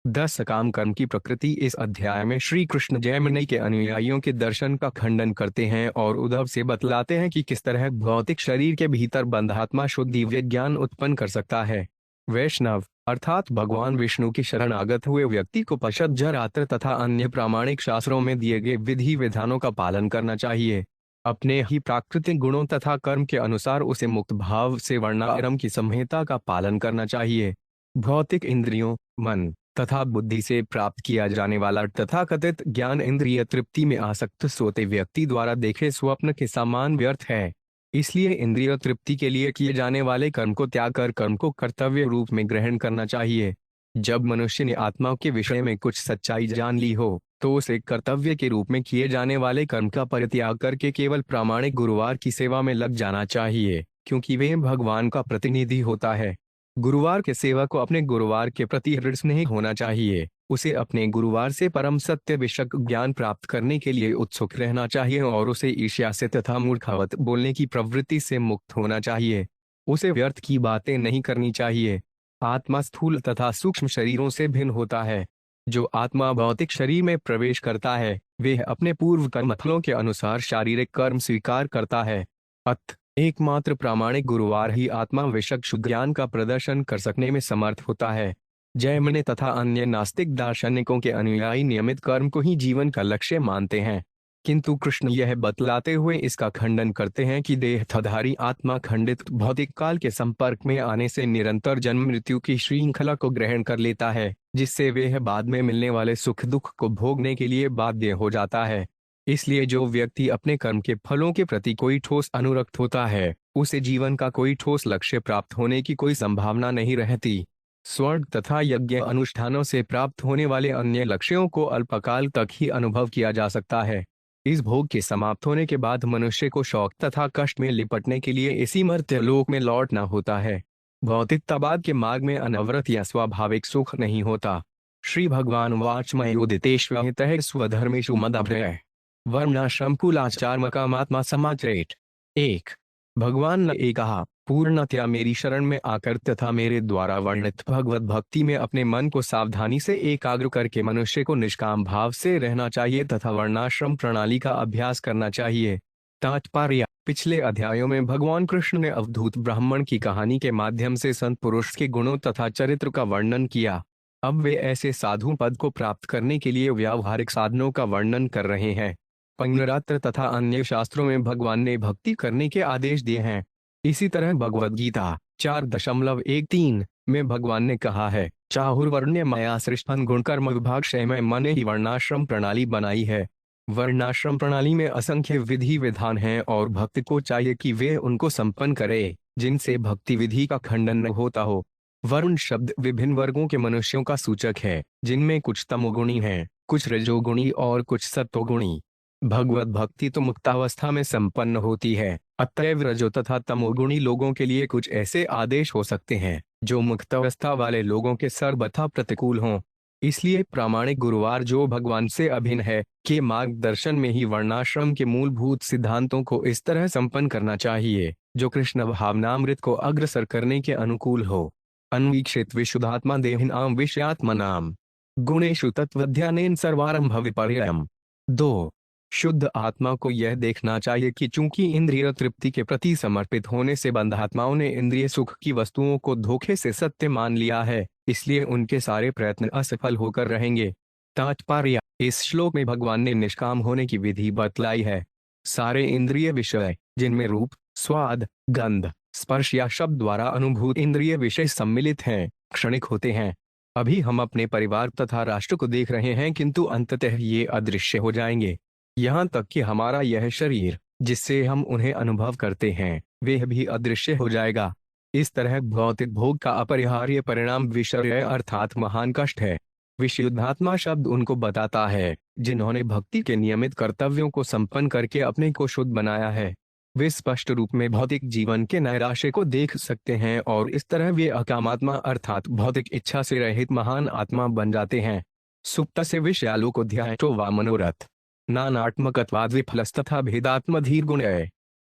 10 सकाम कर्म की प्रकृति। इस अध्याय में श्री कृष्ण जैमिनि के अनुयायियों के दर्शन का खंडन करते हैं और उद्धव से बतलाते हैं कि किस तरह भौतिक शरीर के भीतर बंधात्मा शुद्ध दिव्य ज्ञान उत्पन्न कर सकता है। वैष्णव अर्थात भगवान विष्णु की शरणागत हुए व्यक्ति को पश्चात तथा अन्य प्रामाणिक शास्त्रों में दिए गए विधि विधानों का पालन करना चाहिए। अपने ही प्राकृतिक गुणों तथा कर्म के अनुसार उसे मुक्त भाव से वर्णाश्रम की संहिता का पालन करना चाहिए। भौतिक इंद्रियों, मन तथा बुद्धि से प्राप्त किया जाने वाला तथाकथित ज्ञान इंद्रिय तृप्ति में आसक्त सोते व्यक्ति द्वारा देखे स्वप्न के समान व्यर्थ है। इसलिए इंद्रिय तृप्ति के लिए किए जाने वाले कर्म को त्याग कर कर्म को कर्तव्य रूप में ग्रहण करना चाहिए। जब मनुष्य ने आत्मा के विषय में कुछ सच्चाई जान ली हो तो उसे कर्तव्य के रूप में किए जाने वाले कर्म का परित्याग करके केवल प्रामाणिक गुरुवार की सेवा में लग जाना चाहिए, क्योंकि वे भगवान का प्रतिनिधि होता है। गुरुवार के सेवक को अपने गुरुवार के प्रति हृदय स्नेह होना चाहिए। उसे अपने गुरुवार से परम सत्य विषयक ज्ञान प्राप्त करने के लिए उत्सुक रहना चाहिए और उसे ईर्ष्या से तथा मूर्खावत बोलने की प्रवृत्ति से मुक्त होना चाहिए। उसे व्यर्थ की बातें नहीं करनी चाहिए। आत्मा स्थूल तथा सूक्ष्म शरीरों से भिन्न होता है। जो आत्मा भौतिक शरीर में प्रवेश करता है वह अपने पूर्व कर्म फलों के अनुसार शारीरिक कर्म स्वीकार करता है। अतः एकमात्र प्रामाणिक गुरुवार ही आत्मा विषयक शुद्ध ज्ञान का प्रदर्शन कर सकने में समर्थ होता है। जैमिनि तथा अन्य नास्तिक दार्शनिकों के अनुयायी नियमित कर्म को ही जीवन का लक्ष्य मानते हैं, किंतु कृष्ण यह बतलाते हुए इसका खंडन करते हैं कि देहधारी आत्मा खंडित भौतिक काल के संपर्क में आने से निरंतर जन्म मृत्यु की श्रृंखला को ग्रहण कर लेता है, जिससे वह बाद में मिलने वाले सुख दुख को भोगने के लिए बाध्य हो जाता है। इसलिए जो व्यक्ति अपने कर्म के फलों के प्रति कोई ठोस अनुरक्त होता है उसे जीवन का कोई ठोस लक्ष्य प्राप्त होने की कोई संभावना नहीं रहती। स्वर्ग तथा यज्ञ अनुष्ठानों से प्राप्त होने वाले अन्य लक्ष्यों को अल्पकाल तक ही अनुभव किया जा सकता है। इस भोग के समाप्त होने के बाद मनुष्य को शौक तथा कष्ट में लिपटने के लिए इसी मर्त्य लोक में लौटना होता है। भौतिकतावाद के मार्ग में अनवरत या स्वाभाविक सुख नहीं होता। श्री भगवान वाच मयोदितेष्वहितः स्वधर्मेषु मदभ्यय वर्णाश्रम कुलाचार मकामात्मा समाचरेट। 1। भगवान ने कहा, पूर्णतया मेरी शरण में आकर तथा मेरे द्वारा वर्णित भगवत भक्ति में अपने मन को सावधानी से एकाग्र करके मनुष्य को निष्काम भाव से रहना चाहिए तथा वर्णाश्रम प्रणाली का अभ्यास करना चाहिए। तात्पर्य: पिछले अध्यायों में भगवान कृष्ण ने अवधूत ब्राह्मण की कहानी के माध्यम से संत पुरुष के गुणों तथा चरित्र का वर्णन किया। अब वे ऐसे साधु पद को प्राप्त करने के लिए व्यावहारिक साधनों का वर्णन कर रहे हैं। पंचरात्र तथा अन्य शास्त्रों में भगवान ने भक्ति करने के आदेश दिए हैं। इसी तरह भगवद गीता 4.13 में भगवान ने कहा है, चाहुर्वर्ण्य मया सृष्टं गुण कर्म विभाग क्षय मैंने ही वर्णाश्रम प्रणाली बनाई है। वर्णाश्रम प्रणाली में असंख्य विधि विधान हैं और भक्त को चाहिए कि वे उनको संपन्न करे, जिनसे भक्ति विधि का खंडन न होता हो। वर्ण शब्द विभिन्न वर्गों के मनुष्यों का सूचक है, जिनमें कुछ तमोगुणी हैं, कुछ रजोगुणी और कुछ सत्वगुणी। भगवत भक्ति तो मुक्तावस्था में संपन्न होती है, अतएव रजो तथा तमोगुणी लोगों के लिए कुछ ऐसे आदेश हो सकते हैं जो मुक्तावस्था वाले लोगों के सर्वथा प्रतिकूल हों। इसलिए प्रामाणिक गुरुवार जो भगवान से अभिन्न है के मार्गदर्शन में ही वर्णाश्रम के मूलभूत सिद्धांतों को इस तरह संपन्न करना चाहिए जो कृष्ण भावनामृत को अग्रसर करने के अनुकूल हो। अन्वीक्षित विशुद्धात्मा देहिनाम विषयात्मनाम गुणेषु तत्वध्यानेन सर्वारंभ विपर्ययम्। 2। शुद्ध आत्मा को यह देखना चाहिए कि चूंकि इंद्रिय तृप्ति के प्रति समर्पित होने से बंधात्माओं ने इंद्रिय सुख की वस्तुओं को धोखे से सत्य मान लिया है, इसलिए उनके सारे प्रयत्न असफल होकर रहेंगे। तात्पर्य: इस श्लोक में भगवान ने निष्काम होने की विधि बतलाई है। सारे इंद्रिय विषय, जिनमें रूप, स्वाद, गंध, स्पर्श या शब्द द्वारा अनुभूत इंद्रिय विषय सम्मिलित हैं, क्षणिक होते हैं। अभी हम अपने परिवार तथा राष्ट्र को देख रहे हैं, किंतु अंततः ये अदृश्य हो जाएंगे। यहाँ तक कि हमारा यह शरीर जिससे हम उन्हें अनुभव करते हैं वह भी अदृश्य हो जाएगा। इस तरह भौतिक भोग का अपरिहार्य परिणाम विषय अर्थात महान कष्ट है। विशुद्धात्मा शब्द उनको बताता है जिन्होंने भक्ति के नियमित कर्तव्यों को संपन्न करके अपने को शुद्ध बनाया है। वे स्पष्ट रूप में भौतिक जीवन के नैराश्य को देख सकते हैं और इस तरह वे अकामात्मा अर्थात भौतिक इच्छा से रहित महान आत्मा बन जाते हैं। सुप्त से विषयालोक ध्यातो वा मनोरथ नानात्मकत्वाद् विफलस्तथा भेदात्मधीर गुण।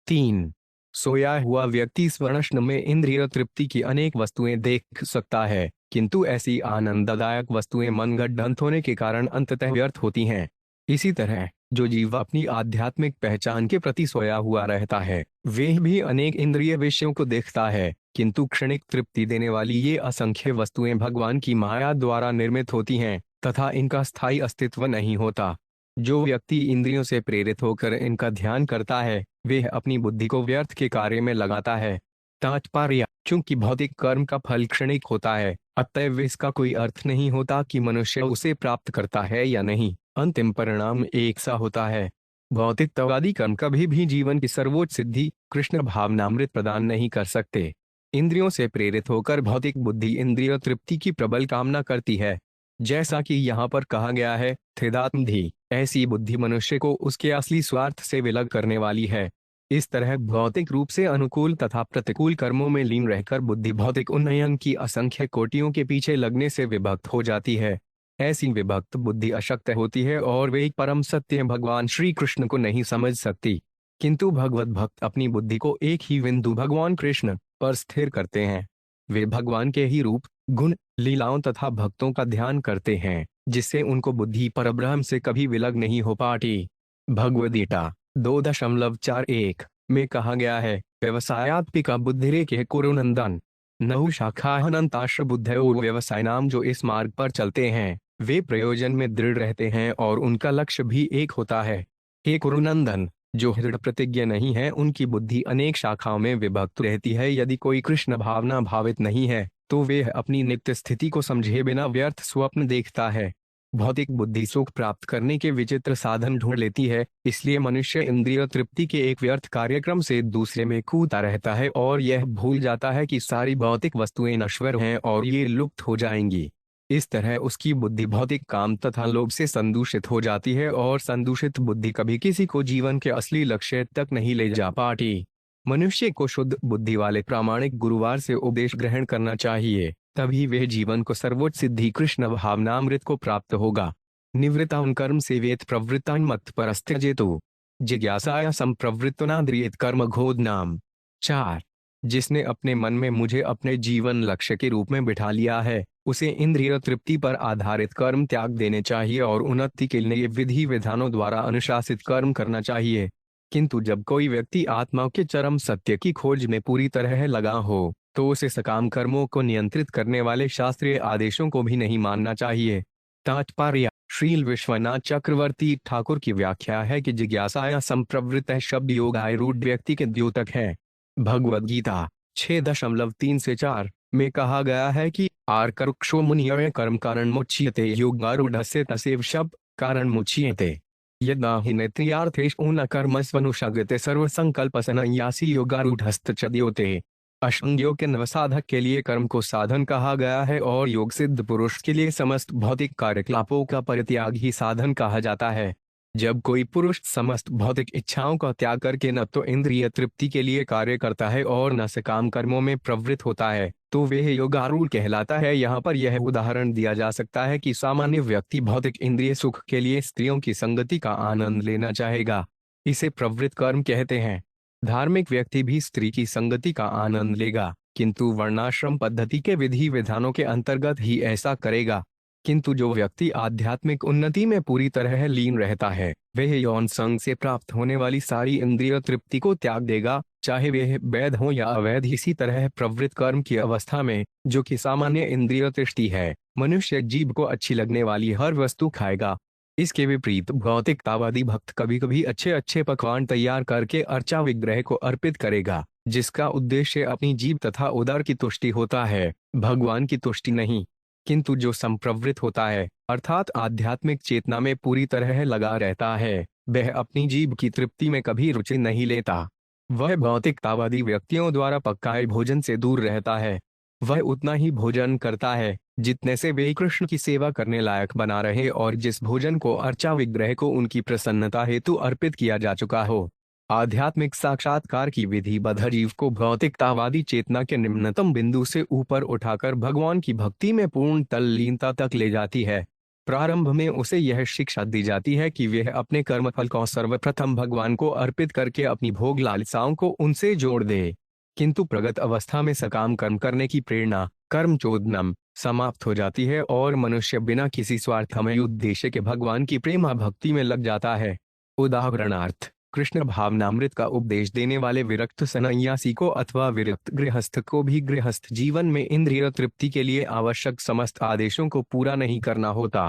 3। सोया हुआ व्यक्ति स्वप्न में इंद्रिय तृप्ति की अनेक वस्तुएं देख सकता है, किंतु ऐसी आनंददायक वस्तुएं मनगढ़ंत होने के कारण अंततः व्यर्थ होती हैं। इसी तरह जो जीव अपनी आध्यात्मिक पहचान के प्रति सोया हुआ रहता है, वह भी अनेक इंद्रिय विषयों को देखता है, किंतु क्षणिक तृप्ति देने वाली ये असंख्य वस्तुएं भगवान की माया द्वारा निर्मित होती हैं तथा इनका स्थायी अस्तित्व नहीं होता। जो व्यक्ति इंद्रियों से प्रेरित होकर इनका ध्यान करता है, वह अपनी बुद्धि को व्यर्थ के कार्य में लगाता है। तात्पर्य: चूंकि भौतिक कर्म का फल क्षणिक होता है, अतएव इसका कोई अर्थ नहीं होता कि मनुष्य उसे प्राप्त करता है या नहीं, अंतिम परिणाम एक सा होता है। भौतिकतावादी कर्म कभी भी जीवन की सर्वोच्च सिद्धि कृष्ण भावनामृत प्रदान नहीं कर सकते। इंद्रियों से प्रेरित होकर भौतिक बुद्धि इंद्रिय तृप्ति की प्रबल कामना करती है। जैसा कि यहाँ पर कहा गया है, थेदात्मधि, ऐसी बुद्धि मनुष्य को उसके असली स्वार्थ से विलग करने वाली है। इस तरह भौतिक रूप से अनुकूल तथा प्रतिकूल कर्मों में लीन रहकर बुद्धि भौतिक उन्नयन की असंख्य कोटियों के पीछे लगने से विभक्त हो जाती है। ऐसी विभक्त बुद्धि अशक्त होती है और वे एक परम सत्य भगवान श्री कृष्ण को नहीं समझ सकती। किंतु भगवत भक्त अपनी बुद्धि को एक ही बिंदु भगवान कृष्ण पर स्थिर करते हैं। वे भगवान के ही रूप, गुण, लीलाओं तथा भक्तों का ध्यान करते हैं, जिससे उनको बुद्धि परब्रह्म से कभी विलग नहीं हो पाती। भगवद गीता 2.41 में कहा गया है, व्यवसायात्मिका बुद्धिरेके कुरुनंदन नहु शाखाहनंताश्र बुद्धयो। व्यवसाय नाम जो इस मार्ग पर चलते हैं, वे प्रयोजन में दृढ़ रहते हैं और उनका लक्ष्य भी एक होता है। हे कुरुनंदन, जो दृढ़ प्रतिज्ञ नहीं है, उनकी बुद्धि अनेक शाखाओं में विभक्त रहती है। यदि कोई कृष्ण भावना भावित नहीं है, तो वे अपनी नित्य स्थिति को समझे बिना व्यर्थ स्वप्न देखता है। भौतिक बुद्धि सुख प्राप्त करने के विचित्र साधन ढूंढ लेती है, इसलिए मनुष्य इंद्रिय तृप्ति के एक व्यर्थ कार्यक्रम से दूसरे में कूदता रहता है और यह भूल जाता है कि सारी भौतिक वस्तुएं नश्वर हैं और ये लुप्त हो जाएंगी। इस तरह उसकी बुद्धि भौतिक काम तथा लोभ से संदूषित हो जाती है और संदूषित बुद्धि कभी किसी को जीवन के असली लक्ष्य तक नहीं ले जा पाती। मनुष्य को शुद्ध बुद्धि वाले प्रामाणिक गुरुवार से उपदेश ग्रहण करना चाहिए, तभी वह जीवन को सर्वोच्च सिद्धि कृष्ण भावनामृत को प्राप्त होगा। निवृत्तां कर्म सेवेत प्रवृत्तां मत परस्त्यजेतु जिज्ञासाया संप्रवृत्तनाद्रियेत कर्म घोद नाम। 4. जिसने अपने मन में मुझे अपने जीवन लक्ष्य के रूप में बिठा लिया है, उसे इंद्रिय तृप्ति पर आधारित कर्म त्याग देने चाहिए और उन्नति के लिए विधि विधानों द्वारा अनुशासित कर्म करना चाहिए। किंतु जब कोई व्यक्ति आत्मा के चरम सत्य की खोज में पूरी तरह लगा हो, तो उसे सकाम कर्मों को नियंत्रित करने वाले शास्त्रीय आदेशों को भी नहीं मानना चाहिए। तात्पर्य: श्रील विश्वनाथ चक्रवर्ती ठाकुर की व्याख्या है कि जिज्ञासाया संप्रवृत्त शब्द योगारूढ़ व्यक्ति के द्योतक है। भगवद गीता 6.3-4 में कहा गया है कि आर्करुक्षो मुनिय कर्म कारण मुच्यते योगारूढ़स्य तसेव शब्द कारण मुच्यते यदा हि नेत्रियार्थेषु न कर्मस्वनुषगते सर्वसंकल्पसंन्यासी योगारूढ़स्तच्यते। अष्टांग योग के नवसाधक के लिए कर्म को साधन कहा गया है और योग सिद्ध पुरुष के लिए समस्त भौतिक कार्यकलापों का परित्याग ही साधन कहा जाता है। जब कोई पुरुष समस्त भौतिक इच्छाओं का त्याग करके न तो इंद्रिय तृप्ति के लिए कार्य करता है और न सकाम कर्मों में प्रवृत्त होता है, तो वह योगारूढ़ कहलाता है। यहाँ पर यह उदाहरण दिया जा सकता है कि सामान्य व्यक्ति भौतिक इंद्रिय सुख के लिए स्त्रियों की संगति का आनंद लेना चाहेगा, इसे प्रवृत्त कर्म कहते हैं। धार्मिक व्यक्ति भी स्त्री की संगति का आनंद लेगा, किंतु वर्णाश्रम पद्धति के विधि विधानों के अंतर्गत ही ऐसा करेगा। किंतु जो व्यक्ति आध्यात्मिक उन्नति में पूरी तरह लीन रहता है, वह यौन संग से प्राप्त होने वाली सारी इंद्रिय तृप्ति को त्याग देगा, चाहे वह वैध हो या अवैध। इसी तरह प्रवृत्त कर्म की अवस्था में, जो कि सामान्य इंद्रिय तृष्टि है, मनुष्य जीभ को अच्छी लगने वाली हर वस्तु खाएगा। इसके विपरीत भौतिकतावादी भक्त कभी कभी अच्छे अच्छे पकवान तैयार करके अर्चा विग्रह को अर्पित करेगा, जिसका उद्देश्य अपनी जीभ तथा उदर की तुष्टि होता है, भगवान की तुष्टि नहीं। किंतु जो संप्रवृत्त होता है, अर्थात आध्यात्मिक चेतना में पूरी तरह लगा रहता है, वह अपनी जीभ की तृप्ति में कभी रुचि नहीं लेता। वह भौतिकतावादी व्यक्तियों द्वारा पकाए भोजन से दूर रहता है। वह उतना ही भोजन करता है जितने से वे कृष्ण की सेवा करने लायक बना रहे और जिस भोजन को अर्चा विग्रह को उनकी प्रसन्नता हेतु अर्पित किया जा चुका हो। आध्यात्मिक साक्षात्कार की विधि बद्ध जीव को भौतिकतावादी चेतना के निम्नतम बिंदु से ऊपर उठाकर भगवान की भक्ति में पूर्ण तल्लीनता तक ले जाती है। प्रारंभ में उसे यह शिक्षा दी जाती है कि वह अपने कर्मफल को सर्वप्रथम भगवान को अर्पित करके अपनी भोग लालसाओं को उनसे जोड़ दे। किंतु प्रगत अवस्था में सकाम कर्म करने की प्रेरणा कर्म चोदनम समाप्त हो जाती है और मनुष्य बिना किसी स्वार्थमय उद्देश्य के भगवान की प्रेमा भक्ति में लग जाता है। उदाहरणार्थ, कृष्ण भावनामृत का उपदेश देने वाले विरक्त सन्यासी को अथवा विरक्त गृहस्थ को भी गृहस्थ जीवन में इंद्रिय तृप्ति के लिए आवश्यक समस्त आदेशों को पूरा नहीं करना होता।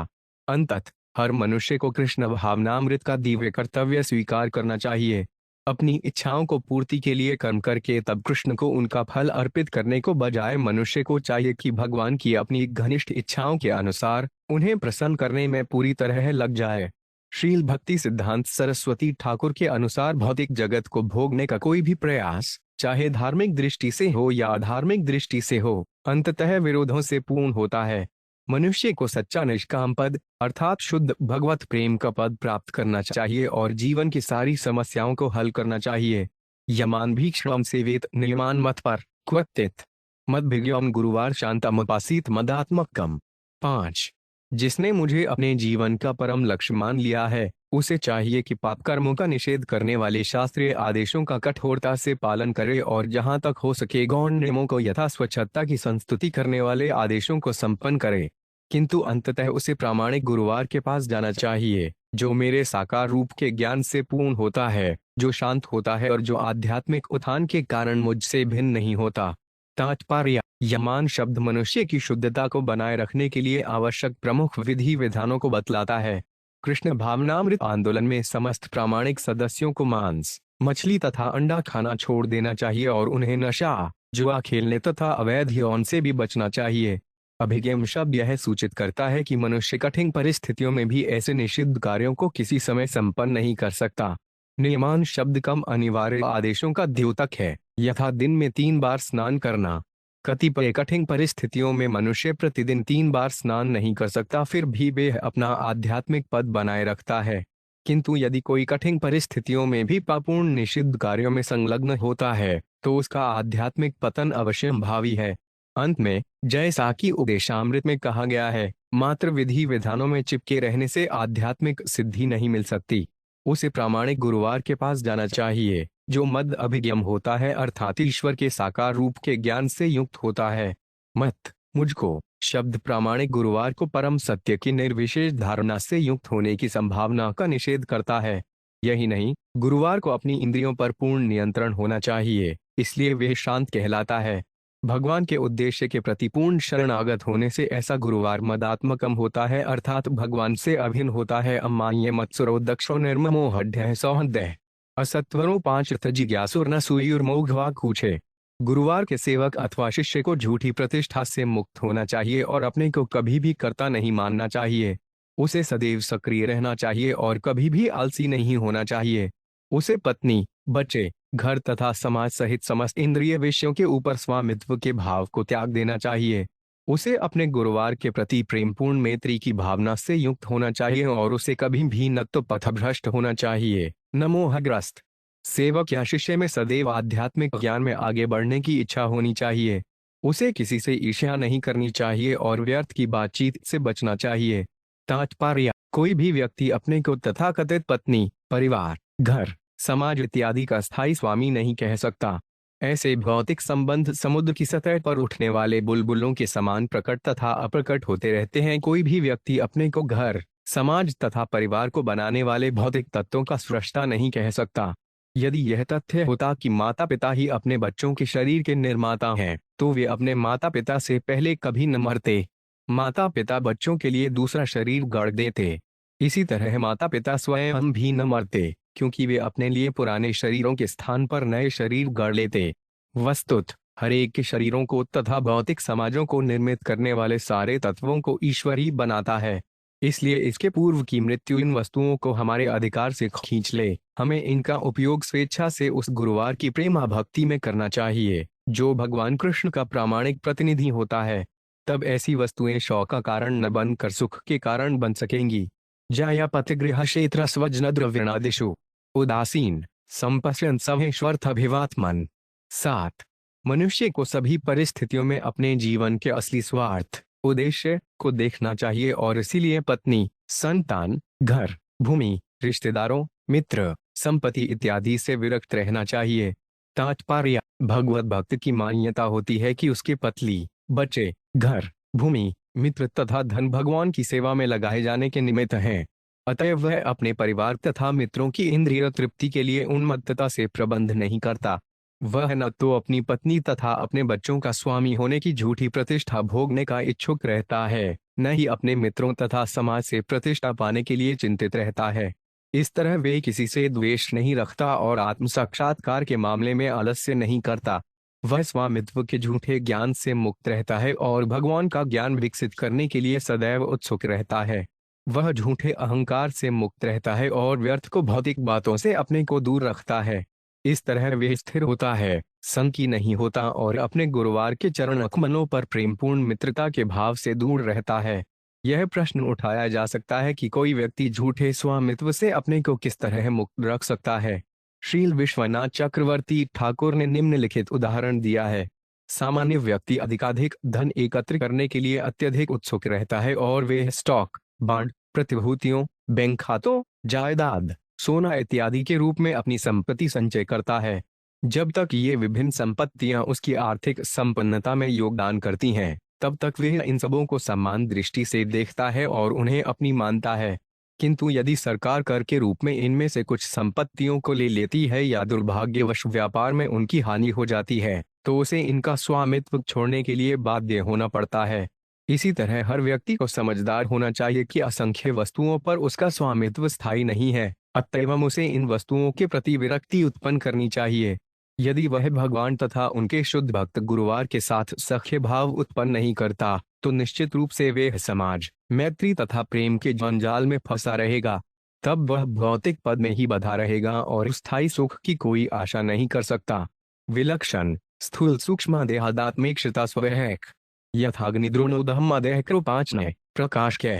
अंततः हर मनुष्य को कृष्ण भावनामृत का दिव्य कर्तव्य स्वीकार करना चाहिए। अपनी इच्छाओं को पूर्ति के लिए कर्म करके तब कृष्ण को उनका फल अर्पित करने को बजाय मनुष्य को चाहिए कि भगवान की अपनी घनिष्ठ इच्छाओं के अनुसार उन्हें प्रसन्न करने में पूरी तरह लग जाए। श्रील भक्ति सिद्धांत सरस्वती ठाकुर के अनुसार भौतिक जगत को भोगने का कोई भी प्रयास, चाहे धार्मिक दृष्टि से हो या अधार्मिक दृष्टि से हो, अंततः विरोधों से पूर्ण होता है। मनुष्य को सच्चा निष्काम पद अर्थात शुद्ध भगवत प्रेम का पद प्राप्त करना चाहिए और जीवन की सारी समस्याओं को हल करना चाहिए। यमान भीक्षणम सेवेत नियमान मत पर क्वत्तित मद्भिर्यम गुरुवार शांतमुपासीत मदात्मकम। 5. जिसने मुझे अपने जीवन का परम लक्ष्य मान लिया है, उसे चाहिए कि पाप कर्मों का निषेध करने वाले शास्त्रीय आदेशों का कठोरता से पालन करे और जहां तक हो सके गौण नियमों को यथा स्वच्छता की संस्तुति करने वाले आदेशों को संपन्न करे। किंतु अंततः उसे प्रामाणिक गुरुवार के पास जाना चाहिए, जो मेरे साकार रूप के ज्ञान से पूर्ण होता है, जो शांत होता है और जो आध्यात्मिक उत्थान के कारण मुझसे भिन्न नहीं होता। तात्पर्य: यमान शब्द मनुष्य की शुद्धता को बनाए रखने के लिए आवश्यक प्रमुख विधि विधानों को बतलाता है। कृष्ण भावनामृत आंदोलन में समस्त प्रामाणिक सदस्यों को मांस, मछली तथा अंडा खाना छोड़ देना चाहिए और उन्हें नशा, जुआ खेलने तथा अवैध यौन से भी बचना चाहिए। अभिगम शब्द यह सूचित करता है कि मनुष्य कठिन परिस्थितियों में भी ऐसे निषिद्ध कार्यों को किसी समय संपन्न नहीं कर सकता। नियमान शब्द कम अनिवार्य आदेशों का द्योतक है, यथा दिन में 3 बार स्नान करना। कतिपय कठिन परिस्थितियों में मनुष्य प्रतिदिन 3 बार स्नान नहीं कर सकता, फिर भी वह अपना आध्यात्मिक पद बनाए रखता है। किंतु यदि कोई कठिन परिस्थितियों में भी पापूर्ण निषिद्ध कार्यों में संलग्न होता है, तो उसका आध्यात्मिक पतन अवश्य भावी है। अंत में, जैसा कि उपदेशामृत में कहा गया है, मात्र विधि विधानों में चिपके रहने से आध्यात्मिक सिद्धि नहीं मिल सकती। उसे प्रामाणिक गुरुवार के पास जाना चाहिए, जो मद अभिगम होता है अर्थात ईश्वर के साकार रूप के ज्ञान से युक्त होता है। मत मुझको शब्द प्रामाणिक गुरुवार को परम सत्य की निर्विशेष धारणा से युक्त होने की संभावना का निषेध करता है। यही नहीं, गुरुवार को अपनी इंद्रियों पर पूर्ण नियंत्रण होना चाहिए, इसलिए वह शांत कहलाता है। भगवान के उद्देश्य के प्रति पूर्ण शरणागत होने से ऐसा गुरुवार मदात्मकम होता है अर्थात भगवान से अभिन्न होता है। अमान्य मत्सरो दक्षो निर्ममो हड्य सौहृदय असत्वरो 5 जिज्ञासुर न सुयुर्मोघवा कूछे। गुरुवार के सेवक अथवा शिष्य को झूठी प्रतिष्ठा से मुक्त होना चाहिए और अपने को कभी भी कर्ता नहीं मानना चाहिए। उसे सदैव सक्रिय रहना चाहिए और कभी भी आलसी नहीं होना चाहिए। उसे पत्नी, बच्चे, घर तथा समाज सहित समस्त इंद्रिय विषयों के ऊपर स्वामित्व के भाव को त्याग देना चाहिए। उसे अपने गुरुवार के प्रति प्रेमपूर्ण मैत्री की भावना से युक्त होना चाहिए और उसे कभी भी न तो पथभ्रष्ट होना चाहिए, न मोहग्रस्त। सेवक या शिष्य में सदैव आध्यात्मिक ज्ञान में आगे बढ़ने की इच्छा होनी चाहिए। उसे किसी से ईर्ष्या नहीं करनी चाहिए और व्यर्थ की बातचीत से बचना चाहिए। तात्पर्य: कोई भी व्यक्ति अपने को तथाकथित पत्नी, परिवार, घर, समाज इत्यादि का स्थायी स्वामी नहीं कह सकता। ऐसे भौतिक संबंध समुद्र की सतह पर उठने वाले बुलबुलों के समान प्रकट तथा अप्रकट होते रहते हैं। कोई भी व्यक्ति अपने को घर, समाज तथा परिवार को बनाने वाले भौतिक तत्वों का सृष्टा नहीं कह सकता। यदि यह तथ्य होता कि माता पिता ही अपने बच्चों के शरीर के निर्माता हैं, तो वे अपने माता पिता से पहले कभी न मरते। माता पिता बच्चों के लिए दूसरा शरीर गढ़ देते। इसी तरह माता पिता स्वयं भी न मरते, क्योंकि वे अपने लिए पुराने शरीरों के स्थान पर नए शरीर गढ़ लेते। वस्तुतः हर एक के शरीरों को तथा भौतिक समाजों को निर्मित करने वाले सारे तत्वों को ईश्वर ही बनाता है। इसलिए इसके पूर्व की मृत्यु इन वस्तुओं को हमारे अधिकार से खींच ले, हमें इनका उपयोग स्वेच्छा से उस गुरुवार की प्रेमा भक्ति में करना चाहिए, जो भगवान कृष्ण का प्रामाणिक प्रतिनिधि होता है। तब ऐसी वस्तुएं शौक का कारण न बनकर सुख के कारण बन सकेंगी। जाया पतिगृह क्षेत्र स्वजन द्रव्यणादिषु उदासीन संपश्यन सवेश्वर्थभिवात्मन। 7. मनुष्य को सभी परिस्थितियों में अपने जीवन के असली स्वार्थ उद्देश्य को देखना चाहिए और इसीलिए पत्नी, संतान, घर, भूमि, रिश्तेदारों, मित्र, संपत्ति इत्यादि से विरक्त रहना चाहिए। तात्पर्य: भगवत भक्त की मान्यता होती है कि उसके पत्नी, बच्चे, घर, भूमि, मित्र तथा धन भगवान की सेवा में लगाए जाने के निमित्त हैं। अतएव वह अपने परिवार तथा मित्रों की इंद्रिय तृप्ति के लिए उन्मत्तता से प्रबंध नहीं करता। वह न तो अपनी पत्नी तथा अपने बच्चों का स्वामी होने की झूठी प्रतिष्ठा भोगने का इच्छुक रहता है, न ही अपने मित्रों तथा समाज से प्रतिष्ठा पाने के लिए चिंतित रहता है। इस तरह वे किसी से द्वेष नहीं रखता और आत्म साक्षात्कार के मामले में आलस्य नहीं करता। वह स्वामित्व के झूठे ज्ञान से मुक्त रहता है और भगवान का ज्ञान विकसित करने के लिए सदैव उत्सुक रहता है। वह झूठे अहंकार से मुक्त रहता है और व्यर्थ को भौतिक बातों से अपने को दूर रखता है। इस तरह वे स्थिर होता है, संकी नहीं होता और अपने गुरुवार के चरण अकमलों पर प्रेमपूर्ण मित्रता के भाव से दूर रहता है। यह प्रश्न उठाया जा सकता है कि कोई व्यक्ति झूठे स्वामित्व से अपने को किस तरह मुक्त रख सकता है। श्रील विश्वनाथ चक्रवर्ती ठाकुर ने निम्नलिखित उदाहरण दिया है। सामान्य व्यक्ति अधिकाधिक धन एकत्र करने के लिए अत्यधिक उत्सुक रहता है और वे स्टॉक, बॉन्ड, प्रतिभूतियों, बैंक खातों, जायदाद, सोना इत्यादि के रूप में अपनी संपत्ति संचय करता है। जब तक ये विभिन्न संपत्तियां उसकी आर्थिक संपन्नता में योगदान करती हैं, तब तक वह इन सबों को समान दृष्टि से देखता है और उन्हें अपनी मानता है। किंतु यदि सरकार कर के रूप में इनमें से कुछ संपत्तियों को ले लेती है या दुर्भाग्यवश व्यापार में उनकी हानि हो जाती है, तो उसे इनका स्वामित्व छोड़ने के लिए बाध्य होना पड़ता है। इसी तरह हर व्यक्ति को समझदार होना चाहिए कि असंख्य वस्तुओं पर उसका स्वामित्व स्थायी नहीं है, अतएव उसे इन वस्तुओं के प्रति विरक्ति उत्पन्न करनी चाहिए। यदि वह भगवान तथा उनके शुद्ध भक्त गुरुवार के साथ सख्य भाव उत्पन्न नहीं करता, तो निश्चित रूप से वह समाज, मैत्री तथा प्रेम के जंजाल में फंसा रहेगा। तब वह भौतिक पद में ही बंधा रहेगा और स्थायी सुख की कोई आशा नहीं कर सकता। विलक्षण, स्थूल सूक्ष्म देहादात्मिक क्षिता स्वैक यथाग्निद्रोणोदहमादेह कृपाचने प्रकाश के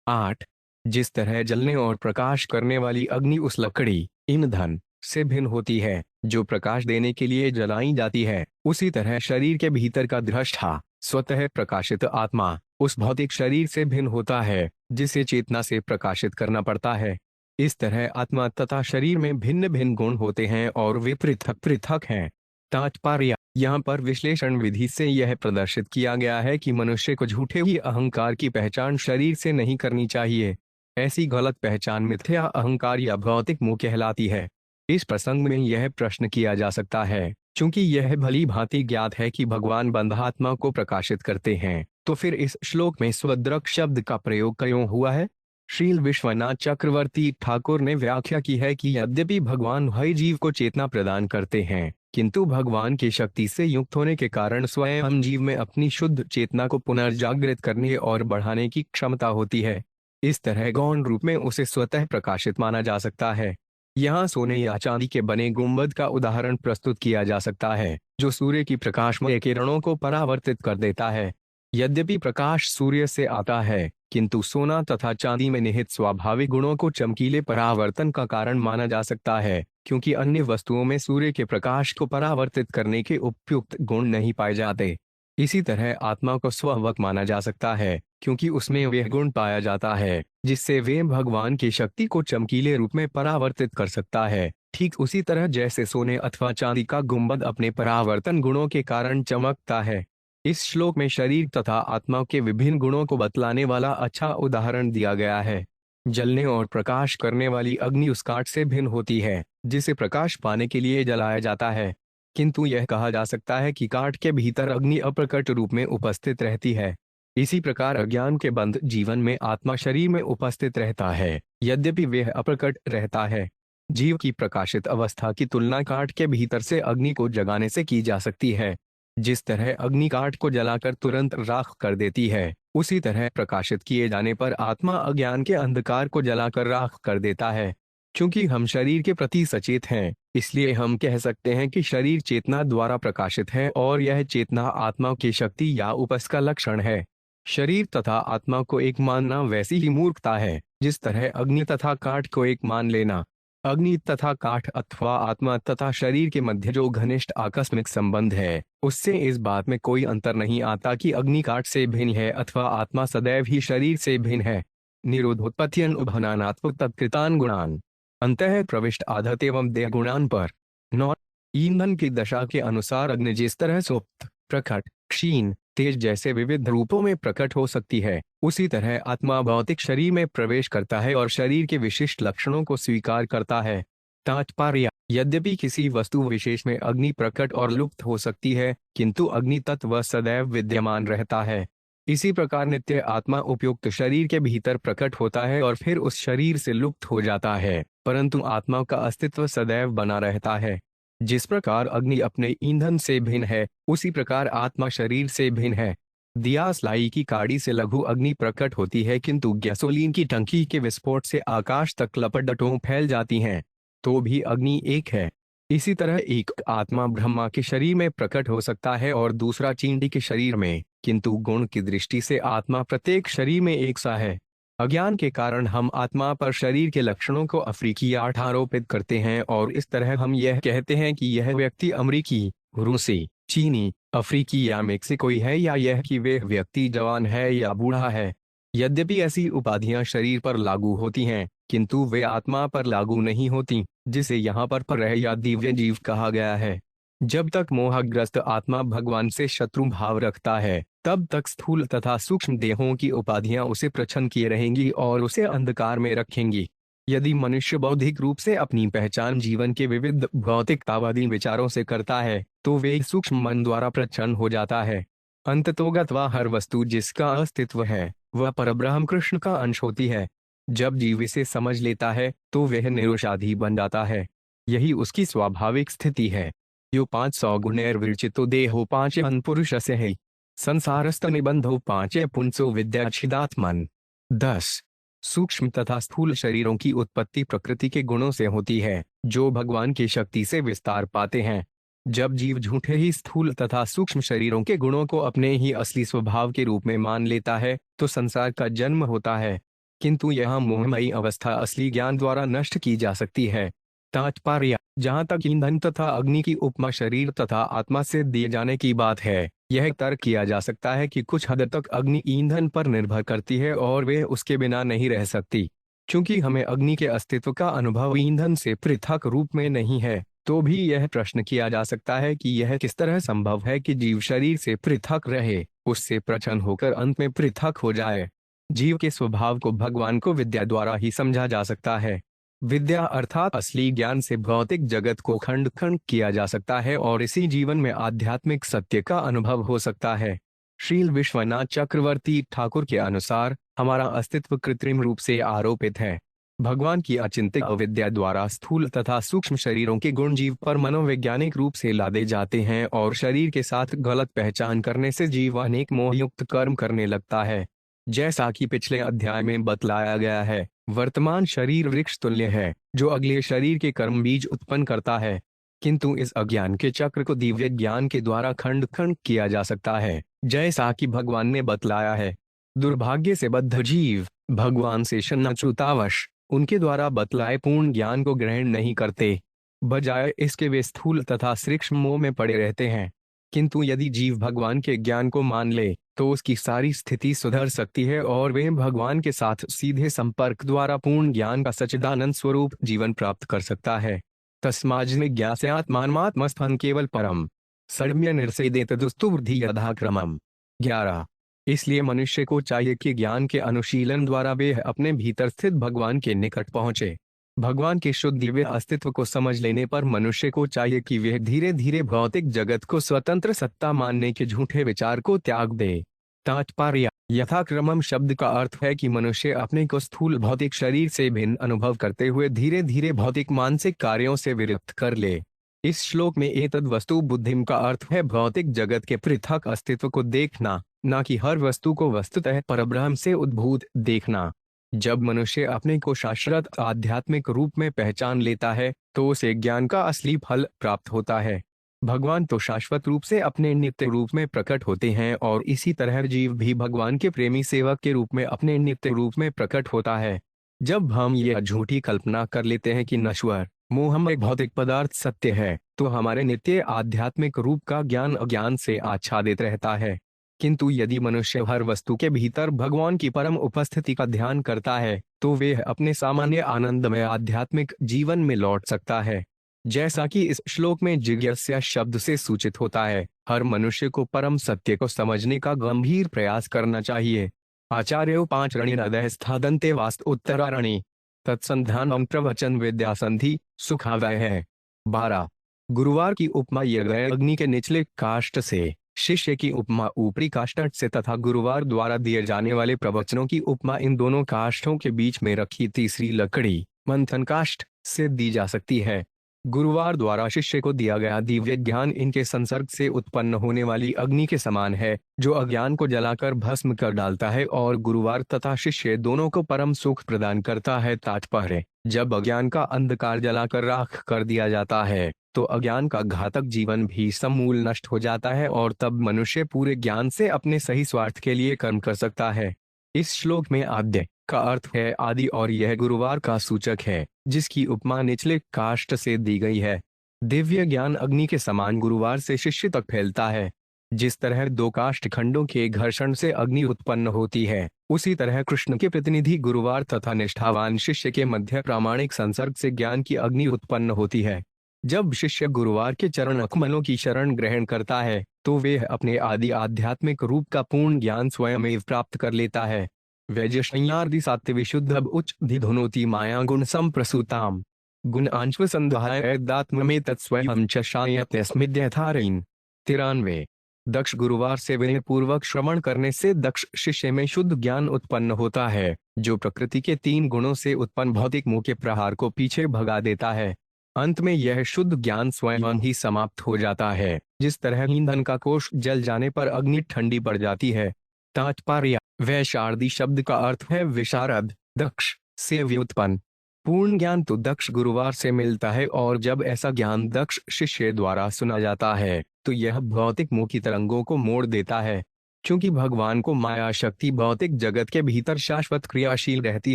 8। जिस तरह जलने और प्रकाश करने वाली अग्नि उस लकड़ी, ईंधन से भिन्न होती है जो प्रकाश देने के लिए जलाई जाती है, उसी तरह शरीर के भीतर का दृष्टा, स्वतः प्रकाशित आत्मा उस भौतिक शरीर से भिन्न होता है जिसे चेतना से प्रकाशित करना पड़ता है। इस तरह आत्मा तथा शरीर में भिन्न भिन्न गुण होते हैं और वे पृथक पृथक हैं। तात्पर्य: यहाँ पर विश्लेषण विधि से यह प्रदर्शित किया गया है कि मनुष्य को झूठे ही अहंकार की पहचान शरीर से नहीं करनी चाहिए। ऐसी गलत पहचान मिथ्या अहंकार या भौतिक मुँह कहलाती है। इस प्रसंग में यह प्रश्न किया जा सकता है, चूंकि यह भली भांति ज्ञात है कि भगवान बंधात्मा को प्रकाशित करते हैं, तो फिर इस श्लोक में स्वदृक् शब्द का प्रयोग क्यों हुआ है? श्रील विश्वनाथ चक्रवर्ती ठाकुर ने व्याख्या की है कि यद्यपि भगवान हर जीव को चेतना प्रदान करते हैं, किंतु भगवान की शक्ति से युक्त होने के कारण स्वयं जीव में अपनी शुद्ध चेतना को पुनर्जागृत करने और बढ़ाने की क्षमता होती है। इस तरह गौण रूप में उसे स्वतः प्रकाशित माना जा सकता है। यहाँ सोने या चांदी के बने गुंबद का उदाहरण प्रस्तुत किया जा सकता है, जो सूर्य की प्रकाशमय किरणों को परावर्तित कर देता है। यद्यपि प्रकाश सूर्य से आता है, किंतु सोना तथा चांदी में निहित स्वाभाविक गुणों को चमकीले परावर्तन का कारण माना जा सकता है, क्योंकि अन्य वस्तुओं में सूर्य के प्रकाश को परावर्तित करने के उपयुक्त गुण नहीं पाए जाते। इसी तरह आत्मा को स्ववक माना जा सकता है, क्योंकि उसमें वह गुण पाया जाता है जिससे वे भगवान की शक्ति को चमकीले रूप में परावर्तित कर सकता है। ठीक उसी तरह जैसे सोने अथवा चांदी का गुंबद अपने परावर्तन गुणों के कारण चमकता है। इस श्लोक में शरीर तथा आत्मा के विभिन्न गुणों को बतलाने वाला अच्छा उदाहरण दिया गया है। जलने और प्रकाश करने वाली अग्नि उस काठ से भिन्न होती है जिसे प्रकाश पाने के लिए जलाया जाता है, किंतु यह कहा जा सकता है कि काठ के भीतर अग्नि अप्रकट रूप में उपस्थित रहती है। इसी प्रकार अज्ञान के बंध जीवन में आत्मा शरीर में उपस्थित रहता है, यद्यपि वह अप्रकट रहता है। जीव की प्रकाशित अवस्था की तुलना काठ के भीतर से अग्नि को जगाने से की जा सकती है। जिस तरह अग्नि काठ को जलाकर तुरंत राख कर देती है, उसी तरह प्रकाशित किए जाने पर आत्मा अज्ञान के अंधकार को जलाकर राख कर देता है। क्योंकि हम शरीर के प्रति सचेत हैं, इसलिए हम कह सकते हैं कि शरीर चेतना द्वारा प्रकाशित है और यह चेतना आत्मा की शक्ति या उपस का लक्षण है। शरीर तथा आत्मा को एक मानना वैसी ही मूर्खता है जिस तरह अग्नि तथा काठ को एक मान लेना। अग्नि तथा काठ अथवा आत्मा तथा शरीर के मध्य जो घनिष्ठ आकस्मिक संबंध है, उससे इस बात में कोई अंतर नहीं आता कि अग्नि काठ से भिन्न है अथवा आत्मा सदैव ही शरीर से भिन्न है। निरोधोत्पत्तियन उभनानात्व तत्कृतान गुणान अंतः प्रविष्ट आधत एवं देह गुणान पर। नौ, ईंधन की दशा के अनुसार अग्नि जिस तरह सुप्त, प्रकट, क्षीण, तेज जैसे विविध रूपों में प्रकट हो सकती है, उसी तरह आत्मा भौतिक शरीर में प्रवेश करता है और शरीर के विशिष्ट लक्षणों को स्वीकार करता है। तात्पर्य: यद्यपि किसी वस्तु विशेष में अग्नि प्रकट और लुप्त हो सकती है, किंतु अग्नि तत्व सदैव विद्यमान रहता है। इसी प्रकार नित्य आत्मा उपयुक्त शरीर के भीतर प्रकट होता है और फिर उस शरीर से लुप्त हो जाता है, परंतु आत्मा का अस्तित्व सदैव बना रहता है। जिस प्रकार अग्नि अपने ईंधन से भिन्न है, उसी प्रकार आत्मा शरीर से भिन्न है। दियासलाई की काड़ी से लघु अग्नि प्रकट होती है, किंतु गैसोलीन की टंकी के विस्फोट से आकाश तक लपटों फैल जाती हैं, तो भी अग्नि एक है। इसी तरह एक आत्मा ब्रह्मा के शरीर में प्रकट हो सकता है और दूसरा चींटी के शरीर में, किंतु गुण की दृष्टि से आत्मा प्रत्येक शरीर में एक सा है। अज्ञान के कारण हम आत्मा पर शरीर के लक्षणों को अफ्रीकी आरोपित करते हैं और इस तरह हम यह कहते हैं कि यह व्यक्ति अमरीकी, रूसी, चीनी, अफ्रीकी या मेक्सिकोई है, या यह कि वह व्यक्ति जवान है या बूढ़ा है। यद्यपि ऐसी उपाधियां शरीर पर लागू होती हैं, किंतु वे आत्मा पर लागू नहीं होती, जिसे यहाँ पर परह या दिव्य जीव कहा गया है। जब तक मोहग्रस्त आत्मा भगवान से शत्रु भाव रखता है, तब तक स्थूल तथा सूक्ष्म देहों की उपाधियां उसे प्रच्छन्न किए रहेंगी और उसे अंधकार में रखेंगी। यदि मनुष्य बौद्धिक रूप से अपनी पहचान जीवन के विविध भौतिकतावादी विचारों से करता है, तो वे सूक्ष्म मन द्वारा प्रच्छन्न हो जाता है। अंततोगत्वा हर वस्तु जिसका अस्तित्व है, वह परब्रह्म कृष्ण का अंश होती है। जब जीव इसे समझ लेता है, तो वह निरुषादी बन जाता है। यही उसकी स्वाभाविक स्थिति है। यो 500 गुणैर्विरचितो देहो 5 पुरुषस्य है। संसारस्थ निबंधो 5 पुंसो विद्याच्छिदात्मन। 10, सूक्ष्म तथा स्थूल शरीरों की उत्पत्ति प्रकृति के गुणों से होती है, जो भगवान की शक्ति से विस्तार पाते हैं। जब जीव झूठे ही स्थूल तथा सूक्ष्म शरीरों के गुणों को अपने ही असली स्वभाव के रूप में मान लेता है, तो संसार का जन्म होता है। किंतु यह मोहमयी अवस्था असली ज्ञान द्वारा नष्ट की जा सकती है। तात्पर्य: जहाँ तक ईंधन तथा अग्नि की उपमा शरीर तथा आत्मा से दिए जाने की बात है, यह तर्क किया जा सकता है कि कुछ हद तक अग्नि ईंधन पर निर्भर करती है और वे उसके बिना नहीं रह सकती। चूंकि हमें अग्नि के अस्तित्व का अनुभव ईंधन से पृथक रूप में नहीं है, तो भी यह प्रश्न किया जा सकता है कि यह किस तरह संभव है कि जीव शरीर से पृथक रहे, उससे प्रच्छन्न होकर अंत में पृथक हो जाए। जीव के स्वभाव को भगवान को विद्या द्वारा ही समझा जा सकता है। विद्या अर्थात असली ज्ञान से भौतिक जगत को खंड खंड किया जा सकता है और इसी जीवन में आध्यात्मिक सत्य का अनुभव हो सकता है। श्रील विश्वनाथ चक्रवर्ती ठाकुर के अनुसार हमारा अस्तित्व कृत्रिम रूप से आरोपित है। भगवान की अचिंत्य अविद्या द्वारा स्थूल तथा सूक्ष्म शरीरों के गुण जीव पर मनोवैज्ञानिक रूप से लादे जाते हैं और शरीर के साथ गलत पहचान करने से जीव अनेक मोहयुक्त कर्म करने लगता है। जैसा कि पिछले अध्याय में बतलाया गया है, वर्तमान शरीर वृक्ष तुल्य है, जो अगले शरीर के कर्म बीज उत्पन्न करता है। किंतु इस अज्ञान के चक्र को दिव्य ज्ञान के द्वारा खंड खंड किया जा सकता है, जैसा कि भगवान ने बतलाया है। दुर्भाग्य से बद्ध जीव भगवान से शरणच्युतावश उनके द्वारा बतलाए पूर्ण ज्ञान को ग्रहण नहीं करते, बजाय इसके वे स्थूल तथा सूक्ष्म मोह में पड़े रहते हैं। किंतु यदि जीव भगवान के ज्ञान को मान ले, तो उसकी सारी स्थिति सुधर सकती है और वे भगवान के साथ सीधे संपर्क द्वारा पूर्ण ज्ञान का सच्चिदानंद स्वरूप जीवन प्राप्त कर सकता है। तस्माज्जिज्ञास्यात्मानमात्मस्थं केवल परम सौम्य निर्सेदेत दुस्तुवृद्धि यथाक्रमम्। 11, इसलिए मनुष्य को चाहिए कि ज्ञान के अनुशीलन द्वारा वे अपने भीतर स्थित भगवान के निकट पहुंचे। भगवान के शुद्ध दिव्य अस्तित्व को समझ लेने पर मनुष्य को चाहिए कि वह धीरे धीरे भौतिक जगत को स्वतंत्र सत्ता मानने के झूठे विचार को त्याग दे। तात्पर्य: यथाक्रमम शब्द का अर्थ है कि मनुष्य अपने को स्थूल भौतिक शरीर से भिन्न अनुभव करते हुए धीरे धीरे भौतिक मानसिक कार्यों से विरक्त कर ले। इस श्लोक में एतद् वस्तु बुद्धिम का अर्थ है भौतिक जगत के पृथक अस्तित्व को देखना, न कि हर वस्तु को वस्तुतः परब्रह्म से उद्भूत देखना। जब मनुष्य अपने को शाश्वत आध्यात्मिक रूप में पहचान लेता है, तो उसे ज्ञान का असली फल प्राप्त होता है। भगवान तो शाश्वत रूप से अपने नित्य रूप में प्रकट होते हैं और इसी तरह जीव भी भगवान के प्रेमी सेवक के रूप में अपने नित्य रूप में प्रकट होता है। जब हम यह झूठी कल्पना कर लेते हैं कि नश्वर मोहमय भौतिक पदार्थ सत्य है, तो हमारे नित्य आध्यात्मिक रूप का ज्ञान अज्ञान से आच्छादित रहता है। किंतु यदि मनुष्य हर वस्तु के भीतर भगवान की परम उपस्थिति का ध्यान करता है, तो वह अपने सामान्य आनंदमय आध्यात्मिक जीवन में लौट सकता है। जैसा कि इस श्लोक में जिज्ञासा शब्द से सूचित होता है, हर मनुष्य को परम सत्य को समझने का गंभीर प्रयास करना चाहिए। आचार्यो पांच रणिनदय स्थादन्ते वास्त उत्तरारणी तत्संधान प्रवचन विद्या संधि सुखावय है। 12। गुरुवार की उपमा यज्ञ अग्नि के निचले काष्ठ से, शिष्य की उपमा ऊपरी काष्ठ से तथा गुरुवार द्वारा दिए जाने वाले प्रवचनों की उपमा इन दोनों काष्ठों के बीच में रखी तीसरी लकड़ी मंथन काष्ठ से दी जा सकती है। गुरुवार द्वारा शिष्य को दिया गया दिव्य ज्ञान इनके संसर्ग से उत्पन्न होने वाली अग्नि के समान है, जो अज्ञान को जलाकर भस्म कर डालता है और गुरुवार तथा शिष्य दोनों को परम सुख प्रदान करता है। तात्पर्य: जब अज्ञान का अंधकार जलाकर राख कर दिया जाता है, तो अज्ञान का घातक जीवन भी समूल नष्ट हो जाता है और तब मनुष्य पूरे ज्ञान से अपने सही स्वार्थ के लिए कर्म कर सकता है। इस श्लोक में आद्य का अर्थ है आदि और यह गुरुवार का सूचक है, जिसकी उपमा निचले काष्ठ से दी गई है। दिव्य ज्ञान अग्नि के समान गुरुवार से शिष्य तक फैलता है। जिस तरह दो काष्ठ खंडों के घर्षण से अग्नि उत्पन्न होती है, उसी तरह कृष्ण के प्रतिनिधि गुरुवार तथा निष्ठावान शिष्य के मध्य प्रामाणिक संसर्ग से ज्ञान की अग्नि उत्पन्न होती है। जब शिष्य गुरुवार के चरण कमलों की शरण ग्रहण करता है, तो वह अपने आदि आध्यात्मिक रूप का पूर्ण ज्ञान स्वयं प्राप्त कर लेता है। वैजयंयार्दि सात्य विशुद्ध उच्च धुनोति माया गुण संप्रसूताम गुण अंश्व संध्यात्म में तत्स्वयं च शायत्यस्मिद्यथारेन। 93। दक्ष गुरुवार से विनय पूर्वक श्रवण करने से दक्ष शिष्य में शुद्ध ज्ञान उत्पन्न होता है, जो प्रकृति के 3 गुणों से उत्पन्न भौतिक मुंह के प्रहार को पीछे भगा देता है। अंत में यह शुद्ध ज्ञान स्वयं ही समाप्त हो जाता है, जिस तरह ईंधन का कोष जल जाने पर अग्नि ठंडी पड़ जाती है। तात्पर्य: वैशारदी शब्द का अर्थ है विशारद, दक्ष से व्युत्पन्न। पूर्ण ज्ञान तो दक्ष गुरुवार से मिलता है और जब ऐसा ज्ञान दक्ष शिष्य द्वारा सुना जाता है, तो यह भौतिक मुंह की तरंगों को मोड़ देता है। क्योंकि भगवान को माया शक्ति भौतिक जगत के भीतर शाश्वत क्रियाशील रहती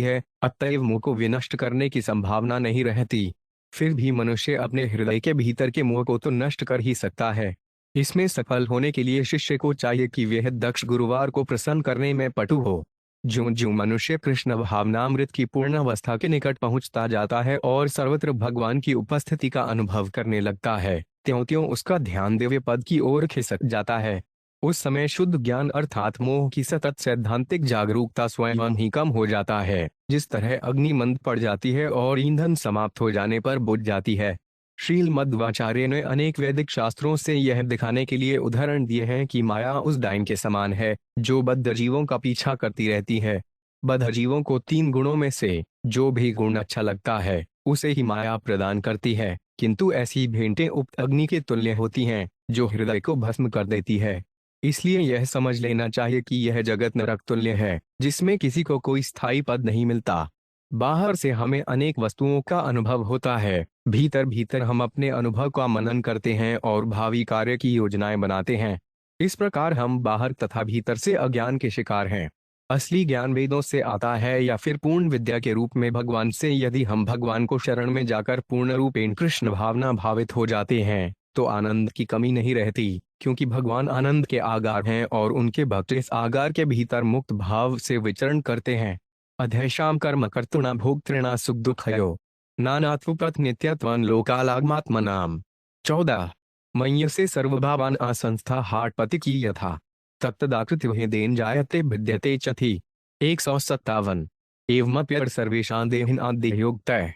है, अतएव मुंह को विनष्ट करने की संभावना नहीं रहती। फिर भी मनुष्य अपने हृदय के भीतर के मोह को तो नष्ट कर ही सकता है। इसमें सफल होने के लिए शिष्य को चाहिए कि वह दक्ष गुरुवार को प्रसन्न करने में पटु हो। ज्यों ज्यों मनुष्य कृष्ण भावनामृत की पूर्ण अवस्था के निकट पहुंचता जाता है और सर्वत्र भगवान की उपस्थिति का अनुभव करने लगता है, त्यों त्यों उसका ध्यान दिव्य पद की ओर खिसक जाता है। उस समय शुद्ध ज्ञान अर्थात मोह की सतत सैद्धांतिक जागरूकता स्वयं ही कम हो जाता है, जिस तरह अग्नि मंद पड़ जाती है और ईंधन समाप्त हो जाने पर बुझ जाती है। श्रील मध्वाचार्य ने अनेक वैदिक शास्त्रों से यह दिखाने के लिए उदाहरण दिए हैं कि माया उस डाइन के समान है, जो बद्ध जीवों का पीछा करती रहती है। बद्ध जीवों को 3 गुणों में से जो भी गुण अच्छा लगता है, उसे ही माया प्रदान करती है, किंतु ऐसी भेंटें उक्त अग्नि के तुल्य होती हैं, जो हृदय को भस्म कर देती है। इसलिए यह समझ लेना चाहिए कि यह जगत नरक तुल्य है, जिसमें किसी को कोई स्थायी पद नहीं मिलता। बाहर से हमें अनेक वस्तुओं का अनुभव होता है, भीतर भीतर हम अपने अनुभव का मनन करते हैं और भावी कार्य की योजनाएं बनाते हैं। इस प्रकार हम बाहर तथा भीतर से अज्ञान के शिकार हैं। असली ज्ञान वेदों से आता है या फिर पूर्ण विद्या के रूप में भगवान से। यदि हम भगवान को शरण में जाकर पूर्ण रूपेण कृष्ण भावना भावित हो जाते हैं, तो आनंद की कमी नहीं रहती, क्योंकि भगवान आनंद के आगार हैं और उनके भक्त इस आगार के भीतर मुक्त भाव से विचरण करते हैं। अध्यक्षाम कर्म कर्तृणा भोक्तृणा सुख दुःखयो नानात्वप्रत नित्यत्वं लोकालागमात्मनाम। 14। मय्यसे सर्वभावान असंस्था हाटपति की यथा तत्तदाकृति भेदेन जायते भिद्यते चथि। 157। एवमप्यर् सर्वेषां देहिनाद्देहयोक्तः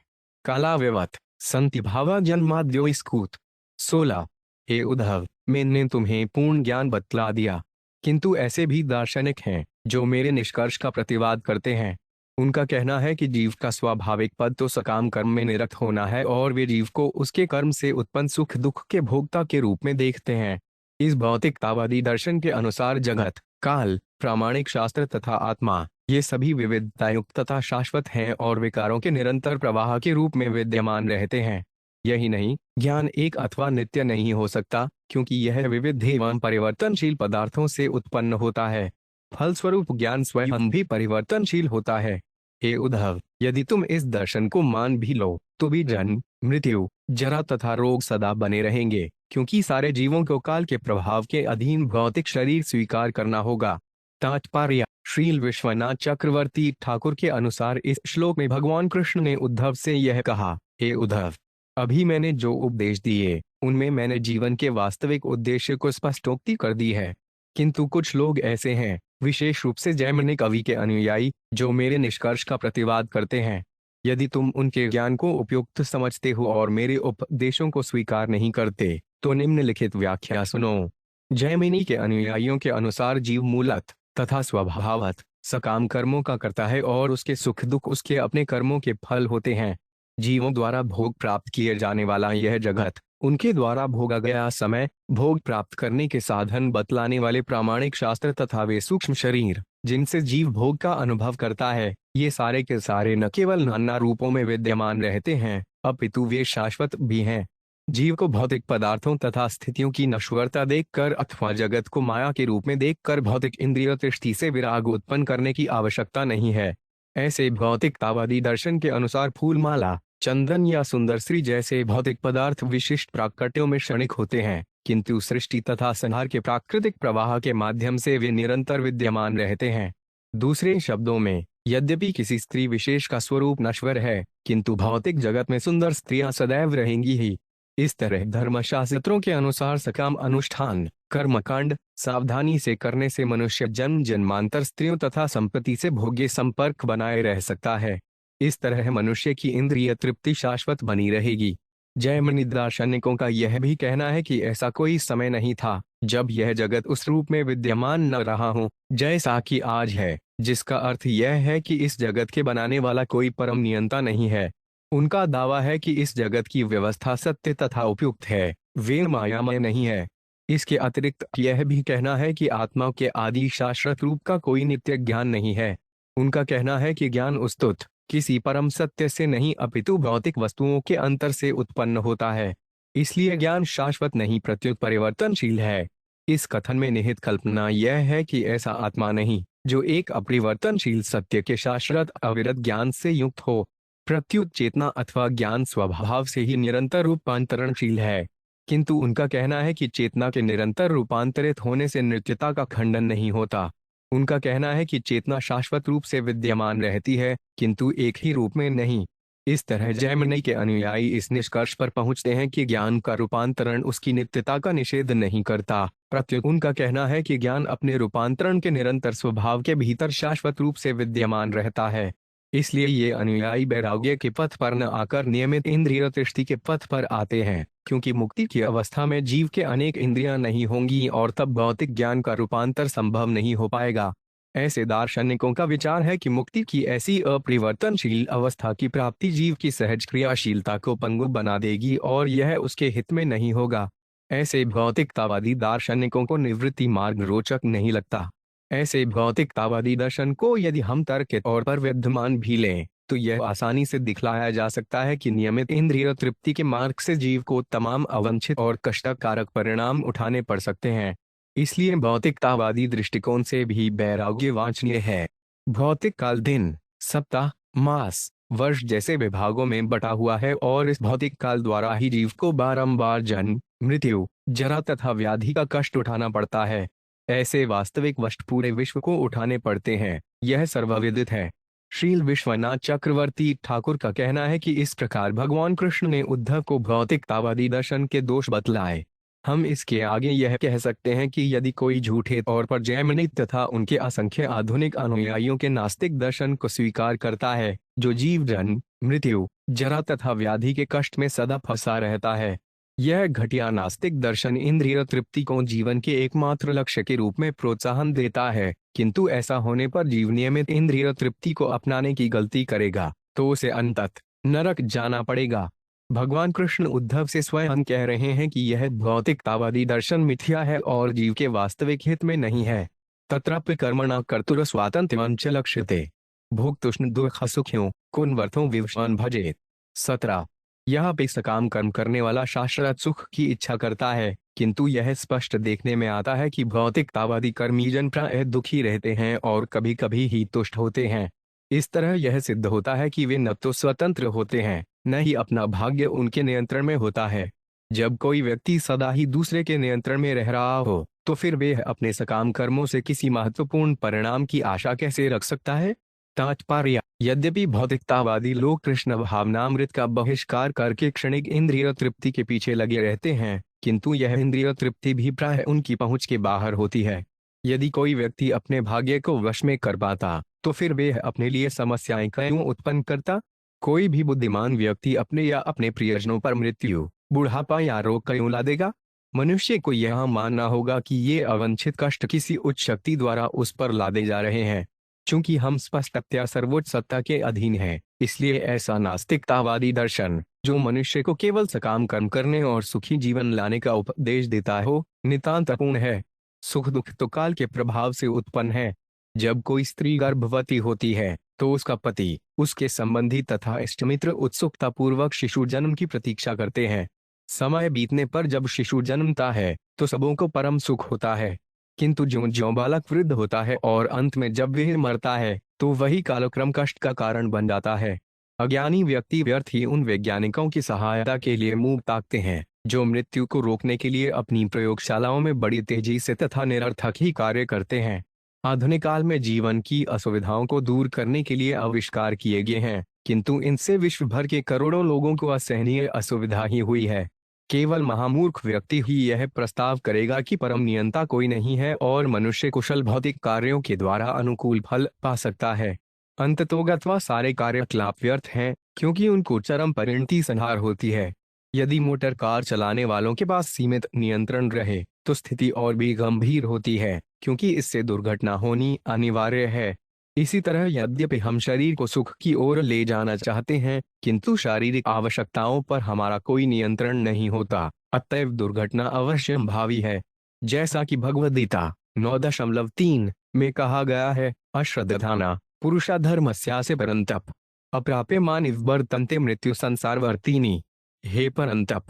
कालाव्यवत् संति भावा जन्माद्यो स्कूत। 16। हे उद्धव, मैंने तुम्हें पूर्ण ज्ञान बतला दिया, किंतु ऐसे भी दार्शनिक हैं जो मेरे निष्कर्ष का प्रतिवाद करते हैं। उनका कहना है कि जीव का स्वाभाविक पद तो सकाम कर्म में निरत होना है और वे जीव को उसके कर्म से उत्पन्न सुख दुख के भोक्ता के रूप में देखते हैं। इस भौतिकतावादी दर्शन के अनुसार जगत, काल, प्रामाणिक शास्त्र तथा आत्मा, ये सभी विविधतायुक्त तथा शाश्वत हैं और विकारों के निरंतर प्रवाह के रूप में विद्यमान रहते हैं। यही नहीं, ज्ञान एक अथवा नित्य नहीं हो सकता, क्योंकि यह विविध एवं परिवर्तनशील पदार्थों से उत्पन्न होता है। फलस्वरूप ज्ञान स्वयं भी परिवर्तनशील होता है। हे उद्धव, यदि तुम इस दर्शन को मान भी लो तो भी जन्म, मृत्यु, जरा तथा रोग सदा बने रहेंगे, क्योंकि सारे जीवों को काल के प्रभाव के अधीन भौतिक शरीर स्वीकार करना होगा। तात्पर्य: श्रील विश्वनाथ चक्रवर्ती ठाकुर के अनुसार इस श्लोक में भगवान कृष्ण ने उद्धव से यह कहा, हे उद्धव, अभी मैंने जो उपदेश दिए उनमें मैंने जीवन के वास्तविक उद्देश्य को स्पष्टोक्ति कर दी है। किंतु कुछ लोग ऐसे हैं, विशेष रूप से जैमिनी कवि के अनुयायी, जो मेरे निष्कर्ष का प्रतिवाद करते हैं। यदि तुम उनके ज्ञान को उपयुक्त समझते हो और मेरे उपदेशों को स्वीकार नहीं करते, तो निम्नलिखित व्याख्या सुनो। जैमिनी के अनुयायियों के अनुसार जीव मूलत तथा स्वभावत सकाम कर्मों का करता है और उसके सुख दुख उसके अपने कर्मों के फल होते हैं। जीवों द्वारा भोग प्राप्त किए जाने वाला यह जगत, उनके द्वारा भोगा गया समय, भोग प्राप्त करने के साधन बतलाने वाले प्रामाणिक शास्त्र तथा वे सूक्ष्म शरीर जिनसे जीव भोग का अनुभव करता है, ये सारे के सारे न केवल नाना रूपों में विद्यमान रहते हैं, अपितु वे शाश्वत भी हैं। जीव को भौतिक पदार्थों तथा स्थितियों की नश्वरता देखकर अथवा जगत को माया के रूप में देखकर भौतिक इंद्रिय दृष्टि से विराग उत्पन्न करने की आवश्यकता नहीं है। ऐसे भौतिकतावादी दर्शन के अनुसार फूलमाला, चंदन या सुंदर स्त्री जैसे भौतिक पदार्थ विशिष्ट प्राकट्यों में क्षणिक होते हैं, किंतु सृष्टि तथा संहार के प्राकृतिक प्रवाह के माध्यम से वे निरंतर विद्यमान रहते हैं। दूसरे शब्दों में, यद्यपि किसी स्त्री विशेष का स्वरूप नश्वर है, किंतु भौतिक जगत में सुंदर स्त्रियां सदैव रहेंगी ही। इस तरह धर्मशास्त्रों के अनुसार सकाम अनुष्ठान, कर्मकांड सावधानी से करने से मनुष्य जन्म जन्मांतर स्त्रियों तथा संपत्ति से भोग्य संपर्क बनाए रह सकता है। इस तरह मनुष्य की इंद्रिय तृप्ति शाश्वत बनी रहेगी। जैमिनी दार्शनिकों का यह भी कहना है कि ऐसा कोई समय नहीं था जब यह जगत उस रूप में विद्यमान न रहा हो जैसा कि आज है, जिसका अर्थ यह है कि इस जगत के बनाने वाला कोई परम नियंता नहीं है। उनका दावा है कि इस जगत की व्यवस्था सत्य तथा उपयुक्त है, वे मायामय नहीं है। इसके अतिरिक्त यह भी कहना है कि आत्मा के आदि शाश्वत रूप का कोई नित्य ज्ञान नहीं है। उनका कहना है कि ज्ञान उस्तुत किसी परम सत्य से नहीं अपितु भौतिक वस्तुओं के अंतर से उत्पन्न होता है, इसलिए ज्ञान शाश्वत नहीं प्रत्युत परिवर्तनशील है। इस कथन में निहित कल्पना यह है कि ऐसा आत्मा नहीं जो एक अपरिवर्तनशील सत्य के शाश्वत अविरत ज्ञान से युक्त हो, प्रत्युत चेतना अथवा ज्ञान स्वभाव से ही निरंतर रूपांतरणशील है। किंतु उनका कहना है कि चेतना के निरंतर रूपांतरित होने से नित्यता का खंडन नहीं होता। उनका कहना है कि चेतना शाश्वत रूप से विद्यमान रहती है, किंतु एक ही रूप में नहीं। इस तरह जैमिनी के अनुयायी इस निष्कर्ष पर पहुंचते हैं कि ज्ञान का रूपांतरण उसकी नित्यता का निषेध नहीं करता, प्रत्युत उनका कहना है कि ज्ञान अपने रूपांतरण के निरंतर स्वभाव के भीतर शाश्वत रूप से विद्यमान रहता है। इसलिए ये अनुयायी वैराग्य के पथ पर न आकर नियमित इंद्रिय दृष्टि के पथ पर आते हैं, क्योंकि मुक्ति की अवस्था में जीव के अनेक इंद्रियां नहीं होंगी और तब भौतिक ज्ञान का रूपांतर संभव नहीं हो पाएगा। ऐसे दार्शनिकों का विचार है कि मुक्ति की ऐसी अपरिवर्तनशील अवस्था की प्राप्ति जीव की सहज क्रियाशीलता को पंगु बना देगी और यह उसके हित में नहीं होगा। ऐसे भौतिकतावादी दार्शनिकों को निवृत्ति मार्ग रोचक नहीं लगता। ऐसे भौतिकतावादी दर्शन को यदि हम तर्क के तौर पर विद्यमान भी लें, तो यह आसानी से दिखलाया जा सकता है कि नियमित इंद्रिय तृप्ति के मार्ग से जीव को तमाम अवांछित और कष्टकारक परिणाम उठाने पड़ सकते हैं। इसलिए भौतिकतावादी दृष्टिकोण से भी वैराग्य वांछनीय है। भौतिक काल दिन, सप्ताह, मास, वर्ष जैसे विभागों में बटा हुआ है और इस भौतिक काल द्वारा ही जीव को बारंबार जन्म, मृत्यु, जरा तथा व्याधि का कष्ट उठाना पड़ता है। ऐसे वास्तविक कष्ट पूरे विश्व को उठाने पड़ते हैं, यह सर्वविदित है। श्रील विश्वनाथ चक्रवर्ती ठाकुर का कहना है कि इस प्रकार भगवान कृष्ण ने उद्धव को भौतिकतावादी दर्शन के दोष बतलाए। हम इसके आगे यह कह सकते हैं कि यदि कोई झूठे तौर पर जैमिनी तथा उनके असंख्य आधुनिक अनुयायियों के नास्तिक दर्शन को स्वीकार करता है, जो जीव जन्म, मृत्यु, जरा तथा व्याधि के कष्ट में सदा फंसा रहता है, यह घटिया नास्तिक दर्शन इंद्रिय तृप्ति को जीवन के एकमात्र लक्ष्य के रूप में प्रोत्साहन देता है, किंतु ऐसा होने पर जीव नियमित इंद्रिय तृप्ति को अपनाने की गलती करेगा तो उसे अंततः नरक जाना पड़ेगा। भगवान कृष्ण उद्धव से स्वयं कह रहे हैं कि यह भौतिकतावादी दर्शन मिथ्या है और जीव के वास्तविक हित में नहीं है। तत्रापि कर्मणा कर्तुर स्वातंत्र्यं च लक्ष्यते भोक्तुष्ण दुख सुखियों कुन्वर्थों विवशान भजेत। 17। यह भी सकाम कर्म करने वाला शाश्वत सुख की इच्छा करता है, किंतु यह स्पष्ट देखने में आता है कि भौतिकतावादी कर्मीजन प्रायः दुखी रहते हैं और कभी कभी ही तुष्ट होते हैं। इस तरह यह सिद्ध होता है कि वे न तो स्वतंत्र होते हैं, न ही अपना भाग्य उनके नियंत्रण में होता है। जब कोई व्यक्ति सदा ही दूसरे के नियंत्रण में रह रहा हो, तो फिर वे अपने सकाम कर्मों से किसी महत्वपूर्ण परिणाम की आशा कैसे रख सकता है? तात्पर्य: यद्यपि भौतिकतावादी लोग कृष्ण भावनामृत का बहिष्कार करके क्षणिक इंद्रिय तृप्ति के पीछे लगे रहते हैं, किंतु यह इंद्रिय तृप्ति भी प्राय उनकी पहुंच के बाहर होती है। यदि कोई व्यक्ति अपने भाग्य को वश में कर पाता, तो फिर वे अपने लिए समस्याएं क्यों उत्पन्न करता? कोई भी बुद्धिमान व्यक्ति अपने या अपने प्रियजनों पर मृत्यु, बुढ़ापा या रोग क्यों ला देगा? मनुष्य को यह मानना होगा कि ये अवांछित कष्ट किसी उच्च शक्ति द्वारा उस पर लादे जा रहे हैं। चूंकि हम स्पष्टतया सर्वोच्च सत्ता के अधीन हैं, इसलिए ऐसा नास्तिकतावादी दर्शन, जो मनुष्य को केवल सकाम कर्म करने और सुखी जीवन लाने का उपदेश देता हो, नितांत अपूर्ण है। सुख दुख तो काल के प्रभाव से उत्पन्न है। जब कोई स्त्री गर्भवती होती है, तो उसका पति, उसके संबंधी तथा इष्टमित्र उत्सुकता पूर्वक शिशु जन्म की प्रतीक्षा करते हैं। समय बीतने पर जब शिशु जन्मता है, तो सबों को परम सुख होता है। किंतु ज्यों ज्यों बालक वृद्ध होता है और अंत में जब वह मरता है, तो वही कालक्रम कष्ट का कारण बन जाता है। अज्ञानी व्यक्ति व्यर्थ ही उन वैज्ञानिकों की सहायता के लिए मुंह ताकते हैं, जो मृत्यु को रोकने के लिए अपनी प्रयोगशालाओं में बड़ी तेजी से तथा निरर्थक ही कार्य करते हैं। आधुनिक काल में जीवन की असुविधाओं को दूर करने के लिए आविष्कार किए गए हैं, किंतु इनसे विश्व भर के करोड़ों लोगों को असहनीय असुविधा ही हुई है। केवल महामूर्ख व्यक्ति ही यह प्रस्ताव करेगा कि परम नियंता कोई नहीं है और मनुष्य कुशल भौतिक कार्यों के द्वारा अनुकूल फल पा सकता है। अंततोगत्वा सारे कार्यकलाप व्यर्थ हैं, क्योंकि उनको चरम परिणति संहार होती है। यदि मोटर कार चलाने वालों के पास सीमित नियंत्रण रहे, तो स्थिति और भी गंभीर होती है, क्योंकि इससे दुर्घटना होनी अनिवार्य है। इसी तरह यद्यपि हम शरीर को सुख की ओर ले जाना चाहते हैं, किंतु शारीरिक आवश्यकताओं पर हमारा कोई नियंत्रण नहीं होता, अतएव दुर्घटना अवश्य भावी है। जैसा कि भगवद गीता 9.3 में कहा गया है, अश्रद्धाना पुरुषा धर्मस्यास्य परंतप अप्राप्यमान वर्तन्ते मृत्यु संसारवर्तिनी। हे परंतप,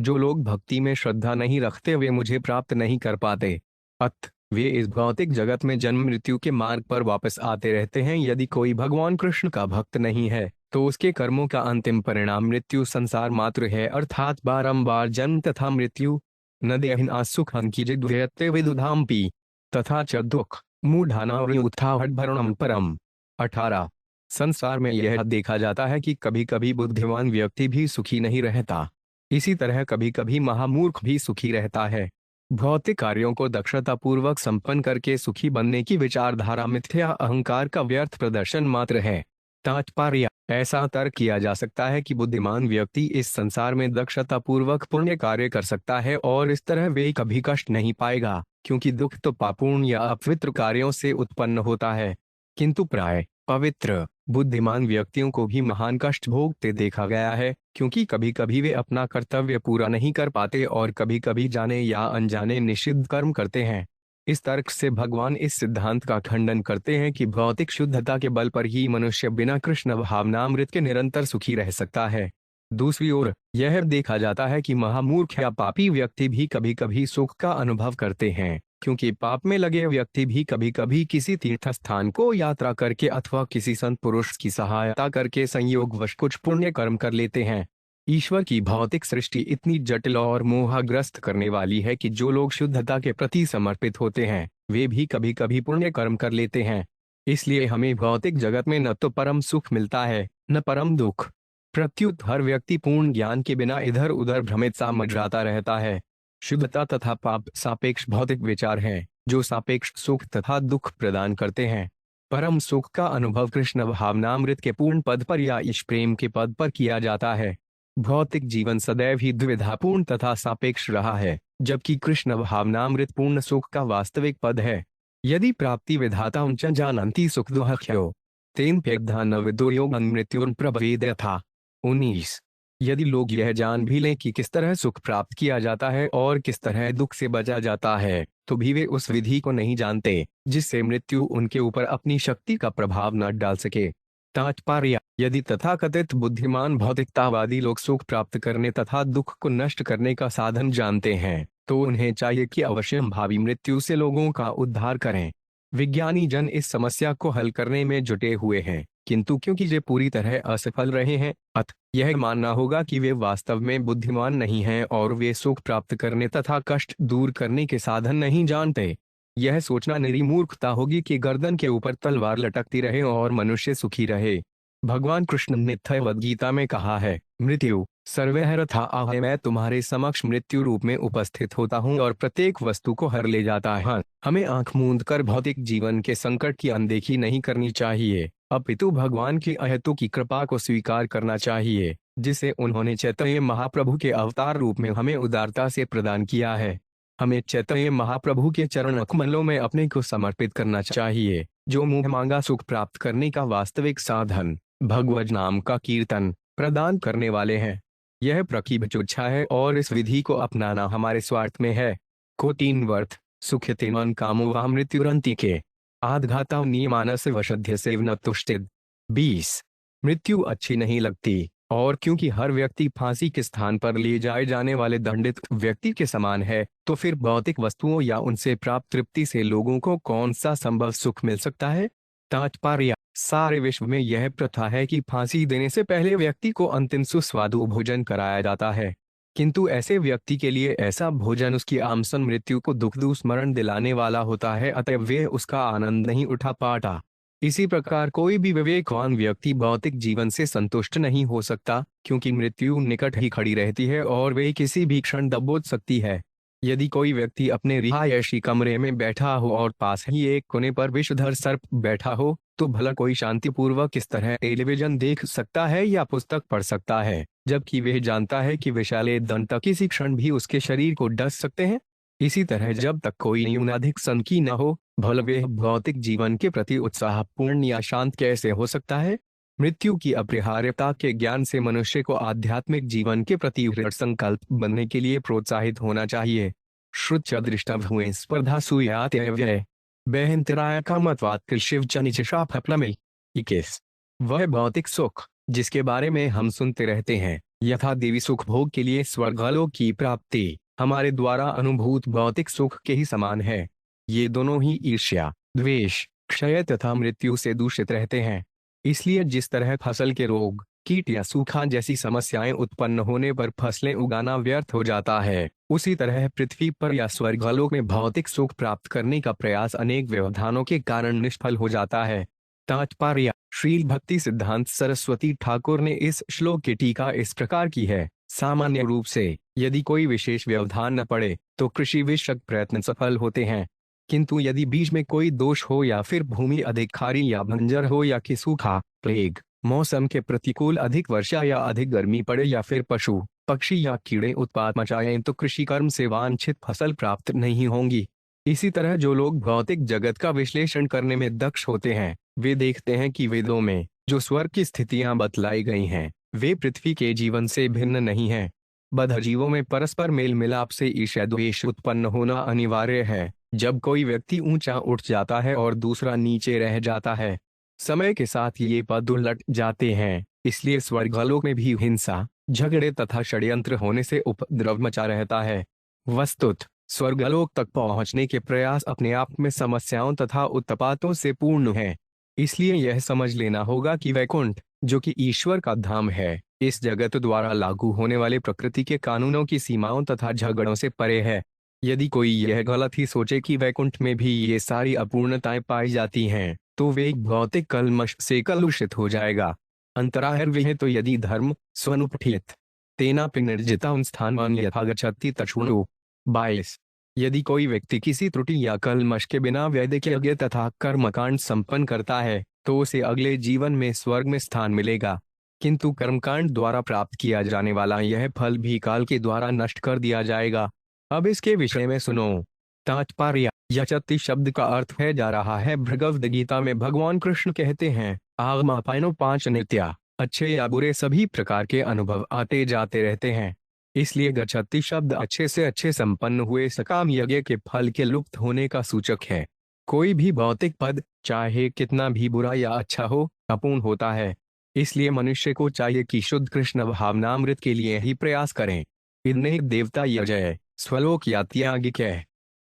जो लोग भक्ति में श्रद्धा नहीं रखते वे मुझे प्राप्त नहीं कर पाते। अत वे इस भौतिक जगत में जन्म मृत्यु के मार्ग पर वापस आते रहते हैं। यदि कोई भगवान कृष्ण का भक्त नहीं है, तो उसके कर्मों का अंतिम परिणाम मृत्यु संसार मात्र है, अर्थात बारंबार जन्म तथा मृत्यु। न देहिना सुखं किंचिद् विदुधाम्पि तथा च दुख मूढ़ानावृत्थाभरणं परम। 18। संसार में यह देखा जाता है कि कभी कभी बुद्धिमान व्यक्ति भी सुखी नहीं रहता। इसी तरह कभी कभी महामूर्ख भी सुखी रहता है। भौतिक कार्यों को दक्षतापूर्वक संपन्न करके सुखी बनने की विचारधारा मिथ्या अहंकार का व्यर्थ प्रदर्शन मात्र है। तात्पर्य: ऐसा तर्क किया जा सकता है कि बुद्धिमान व्यक्ति इस संसार में दक्षतापूर्वक पुण्य कार्य कर सकता है और इस तरह वे कभी कष्ट नहीं पाएगा, क्योंकि दुख तो पापूर्ण या अपवित्र कार्यों से उत्पन्न होता है। किंतु प्राय पवित्र बुद्धिमान व्यक्तियों को भी महान कष्ट भोगते देखा गया है, क्योंकि कभी कभी वे अपना कर्तव्य पूरा नहीं कर पाते और कभी कभी जाने या अनजाने निषिद्ध कर्म करते हैं। इस तर्क से भगवान इस सिद्धांत का खंडन करते हैं कि भौतिक शुद्धता के बल पर ही मनुष्य बिना कृष्ण भावनामृत के निरंतर सुखी रह सकता है। दूसरी ओर यह देखा जाता है कि महामूर्ख या पापी व्यक्ति भी कभी कभी सुख का अनुभव करते हैं, क्योंकि पाप में लगे व्यक्ति भी कभी कभी किसी तीर्थ स्थान को यात्रा करके अथवा किसी संत पुरुष की सहायता करके संयोगवश कुछ पुण्य कर्म कर लेते हैं। ईश्वर की भौतिक सृष्टि इतनी जटिल और मोहग्रस्त करने वाली है कि जो लोग शुद्धता के प्रति समर्पित होते हैं, वे भी कभी कभी पुण्य कर्म कर लेते हैं। इसलिए हमें भौतिक जगत में न तो परम सुख मिलता है, न परम दुख। प्रत्युत हर व्यक्ति पूर्ण ज्ञान के बिना इधर उधर भ्रमित सा मडराता रहता है। शुद्धता तथा पाप सापेक्ष भौतिक विचार हैं, जो सापेक्ष सुख तथा दुख प्रदान करते हैं। परम सुख का अनुभव कृष्ण भावनामृत के पूर्ण पद पर या ईश प्रेम के पद पर किया जाता है। भौतिक जीवन सदैव ही द्विधापूर्ण तथा सापेक्ष रहा है, जबकि कृष्ण भावनामृत पूर्ण सुख का वास्तविक पद है। यदि प्राप्ति विधाता उच्च जानन्ति सुख दुःख्यो तेन प्यग्धा न विदुर्योगं मृत्युर्न प्रभवेद यथा। 19। यदि लोग यह जान भी लें कि किस तरह सुख प्राप्त किया जाता है और किस तरह दुख से बचा जाता है, तो भी वे उस विधि को नहीं जानते जिससे मृत्यु उनके ऊपर अपनी शक्ति का प्रभाव न डाल सके। तात्पर्य: यदि तथाकथित बुद्धिमान भौतिकतावादी लोग सुख प्राप्त करने तथा दुख को नष्ट करने का साधन जानते हैं, तो उन्हें चाहिए कि अवश्य भावी मृत्यु से लोगों का उद्धार करें। विज्ञानी जन इस समस्या को हल करने में जुटे हुए हैं, किंतु क्योंकि वे पूरी तरह असफल रहे हैं, अतः यह मानना होगा कि वे वास्तव में बुद्धिमान नहीं हैं और वे सुख प्राप्त करने तथा कष्ट दूर करने के साधन नहीं जानते। यह सोचना निरी मूर्खता होगी कि गर्दन के ऊपर तलवार लटकती रहे और मनुष्य सुखी रहे। भगवान कृष्ण ने भगवद गीता में कहा है, मृत्यु सर्वहरथा आहे, मैं तुम्हारे समक्ष मृत्यु रूप में उपस्थित होता हूँ और प्रत्येक वस्तु को हर ले जाता है। हमें आंख मूंद कर भौतिक जीवन के संकट की अनदेखी नहीं करनी चाहिए, अपितु भगवान की अहेतु की कृपा को स्वीकार करना चाहिए, जिसे उन्होंने चैतन्य महाप्रभु के अवतार रूप में हमें उदारता से प्रदान किया है। हमें चैतन्य महाप्रभु के चरण कमलों में अपने को समर्पित करना चाहिए, जो मुंह मांगा सुख प्राप्त करने का वास्तविक साधन भगवद नाम का कीर्तन प्रदान करने वाले हैं। यह प्रकीर्तिच्छा है और इस विधि को अपनाना हमारे स्वार्थ में है। को तीन वर्थ सुखिते मन कामो वा मृत्युरंति के आदघाता नियमानस वशध्य सेवन तुष्टिद। 20 मृत्यु अच्छी नहीं लगती, और क्योंकि हर व्यक्ति फांसी के स्थान पर ले जाए जाने वाले दंडित व्यक्ति के समान है, तो फिर भौतिक वस्तुओं या उनसे प्राप्त तृप्ति से लोगों को कौन सा संभव सुख मिल सकता है। तात्पर्य, सारे विश्व में यह प्रथा है कि फांसी देने से पहले व्यक्ति को अंतिम सुस्वादु भोजन कराया जाता है, किंतु ऐसे व्यक्ति के लिए ऐसा भोजन उसकी आमसन मृत्यु को दुख स्मरण दिलाने वाला होता है, अतः वे उसका आनंद नहीं उठा पाता। इसी प्रकार कोई भी विवेकवान व्यक्ति भौतिक जीवन से संतुष्ट नहीं हो सकता, क्योंकि मृत्यु निकट ही खड़ी रहती है और वे किसी भी क्षण दबोच सकती है। यदि कोई व्यक्ति अपने रिहायशी कमरे में बैठा हो और पास ही एक कोने पर विषधर सर्प बैठा हो, तो भला कोई शांतिपूर्वक इस तरह टेलीविजन देख सकता है या पुस्तक पढ़ सकता है, जबकि वह जानता है कि विषैले दंत किसी क्षण भी उसके शरीर को डस सकते हैं। इसी तरह जब तक कोई न्यूनाधिक सनकी न हो, भला वह भौतिक जीवन के प्रति उत्साहपूर्ण या शांत कैसे हो सकता है। मृत्यु की अपरिहार्यता के ज्ञान से मनुष्य को आध्यात्मिक जीवन के प्रति दृढ़ संकल्प बनने के लिए प्रोत्साहित होना चाहिए। श्रुत्य दृष्टभुए स्पर्धा सुयात व्यय बहंतराय का मतवाद शिव चनिचाफलमे। 21 वह भौतिक सुख जिसके बारे में हम सुनते रहते हैं, यथा देवी सुख भोग के लिए स्वर्गलोक की प्राप्ति, हमारे द्वारा अनुभूत भौतिक सुख के ही समान है। ये दोनों ही ईर्ष्या, द्वेष, क्षय तथा मृत्यु से दूषित रहते हैं। इसलिए जिस तरह फसल के रोग, कीट या सूखा जैसी समस्याएं उत्पन्न होने पर फसलें उगाना व्यर्थ हो जाता है, उसी तरह पृथ्वी पर या स्वर्गलोक में भौतिक सुख प्राप्त करने का प्रयास अनेक व्यवधानों के कारण निष्फल हो जाता है। तात्पर्य, श्री भक्ति सिद्धांत सरस्वती ठाकुर ने इस श्लोक की टीका इस प्रकार की है। सामान्य रूप से यदि कोई विशेष व्यवधान न पड़े तो कृषि विषयक प्रयत्न सफल होते हैं, किंतु यदि बीज में कोई दोष हो या फिर भूमि अधिक खारी या बंजर हो या कि सूखा, प्लेग, मौसम के प्रतिकूल अधिक वर्षा या अधिक गर्मी पड़े या फिर पशु पक्षी या कीड़े उत्पात मचाएं, तो कृषि कर्म से वांछित फसल प्राप्त नहीं होंगी। इसी तरह जो लोग भौतिक जगत का विश्लेषण करने में दक्ष होते हैं, वे देखते हैं कि वेदों में जो स्वर्ग की स्थितियां बतलाई गई हैं, वे पृथ्वी के जीवन से भिन्न नहीं हैं। बद्धजीवों में परस्पर मेल मिलाप से ईर्ष्या द्वेष उत्पन्न होना अनिवार्य है। जब कोई व्यक्ति ऊंचा उठ जाता है और दूसरा नीचे रह जाता है, समय के साथ ये पद उलट जाते हैं। इसलिए स्वर्गलोक में भी हिंसा, झगड़े तथा षड्यंत्र होने से उपद्रव मचा रहता है। वस्तुतः स्वर्गलोक तक पहुंचने के प्रयास अपने आप में समस्याओं तथा उत्पातों से पूर्ण है। इसलिए यह समझ लेना होगा कि वैकुंठ, जो कि ईश्वर का धाम है, इस जगत द्वारा लागू होने वाले प्रकृति के कानूनों की सीमाओं तथा झगड़ों से परे है। यदि कोई यह गलत ही सोचे कि वैकुंठ में भी ये सारी अपूर्णताएं पाई जाती हैं, तो वे भौतिक कल्मश से कलुषित हो जाएगा। अंतरार्य तो यदि धर्म स्वनुपठित तेना पिनर्जिता स्थान यथा गच्छति तच्छृणु। 22 यदि कोई व्यक्ति किसी त्रुटि या कल्मश के बिना वैदिक यज्ञ तथा कर्मकांड संपन्न करता है, तो उसे अगले जीवन में स्वर्ग में स्थान मिलेगा, किंतु कर्मकांड द्वारा प्राप्त किया जाने वाला यह फल भी काल के द्वारा नष्ट कर दिया जाएगा। अब इसके विषय में सुनो। तात्पर्य, यचति शब्द का अर्थ है जा रहा है। भगवद गीता में भगवान कृष्ण कहते हैं, आगमापायनो 5 नित्या, अच्छे या बुरे सभी प्रकार के अनुभव आते जाते रहते हैं। इसलिए गच्छति शब्द अच्छे से अच्छे संपन्न हुए सकाम यज्ञ के फल के लुप्त होने का सूचक है। कोई भी भौतिक पद, चाहे कितना भी बुरा या अच्छा हो, अपूर्ण होता है। इसलिए मनुष्य को चाहिए कि शुद्ध कृष्ण भावनामृत के लिए ही प्रयास करें। इन्हें देवता यजय स्वलोक या त्यागिक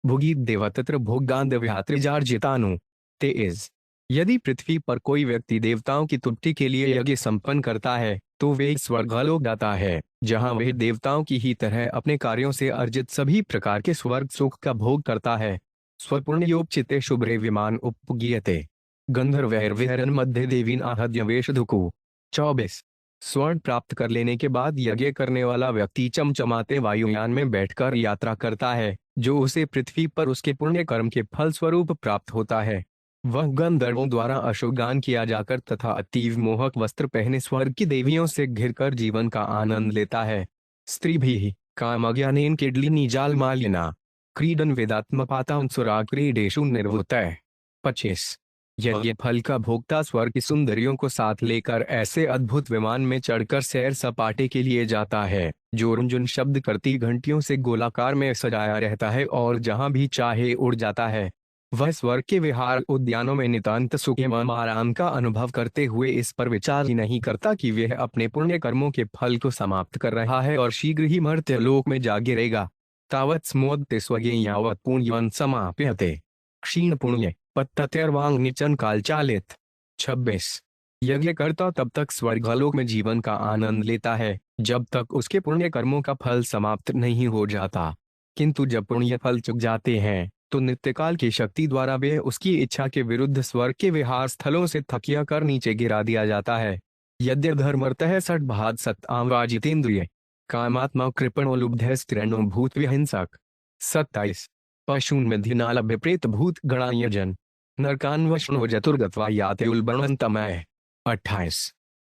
भुगी देवतत्र भोगांध व्यात्रिजार्जितानु। तेईस। यदि पृथ्वी पर कोई व्यक्ति देवताओं की तृप्ति के लिए यज्ञ संपन्न करता है तो वे स्वर्गलोक जाता है, जहां वह देवताओं की ही तरह अपने कार्यों से अर्जित सभी प्रकार के स्वर्ग सुख का भोग करता है। स्वपूर्णयोपचिते शुभ्रे विमान उपगीयते गंधर्वैर्विहरन् मध्य देवीन आहद्य वेशधुकु। 24। स्वर्ण प्राप्त कर लेने के बाद यज्ञ करने वाला व्यक्ति चमचमाते वायुयान में बैठकर यात्रा करता है, जो उसे पृथ्वी पर उसके पुण्य कर्म के फल स्वरूप प्राप्त होता है। वह गंधर्वों द्वारा अश्वगान किया जाकर तथा अतीव मोहक वस्त्र पहने स्वर्ग की देवियों से घिरकर जीवन का आनंद लेता है। स्त्री भी कामज्ञानेन किडलिनी जालमालिना क्रीडन वेदात्मपातांसुरा क्रीडेषु निर्वृतः। 25। यज्ञ फल का भोक्ता स्वर्ग की सुंदरियों को साथ लेकर ऐसे अद्भुत विमान में चढ़कर सैर सपाटे के लिए जाता है, जो रुंझुन शब्द करती घंटियों से गोलाकार में सजाया रहता है और जहां भी चाहे उड़ जाता है। वह स्वर्ग के विहार उद्यानों में नितांत सुख एवं आराम का अनुभव करते हुए इस पर विचार ही नहीं करता कि वह अपने पुण्य कर्मों के फल को समाप्त कर रहा है और शीघ्र ही मर्त्य लोक में जा गिरेगा। तावत् स्मोदते स्वगे यावत् पुण्यं समाप्यते क्षीण पुण्य पत्तत्यर्वांग निचन काल चालित। 26। यज्ञकर्ता तब तक स्वर्गलोक में जीवन का आनंद लेता है जब तक उसके पुण्य कर्मों का फल समाप्त नहीं हो जाता, किंतु जब पुण्य फल चुक जाते हैं तो नित्यकाल की शक्ति द्वारा वे उसकी इच्छा के विरुद्ध स्वर्ग के विहार स्थलों से थकिया कर नीचे गिरा दिया जाता है। यद्य धर्मर्तः सट्भाद सत्तामवाजितेन्द्रिय कामात्मा कृपणो लुब्धस्त्रणो भूत विहिंसक। 27। पशून मिथिनाल विप्रेत भूत गणायजन नरकान्वशनो चतुर्गत्वा याते उल्बणन्तमय। 28।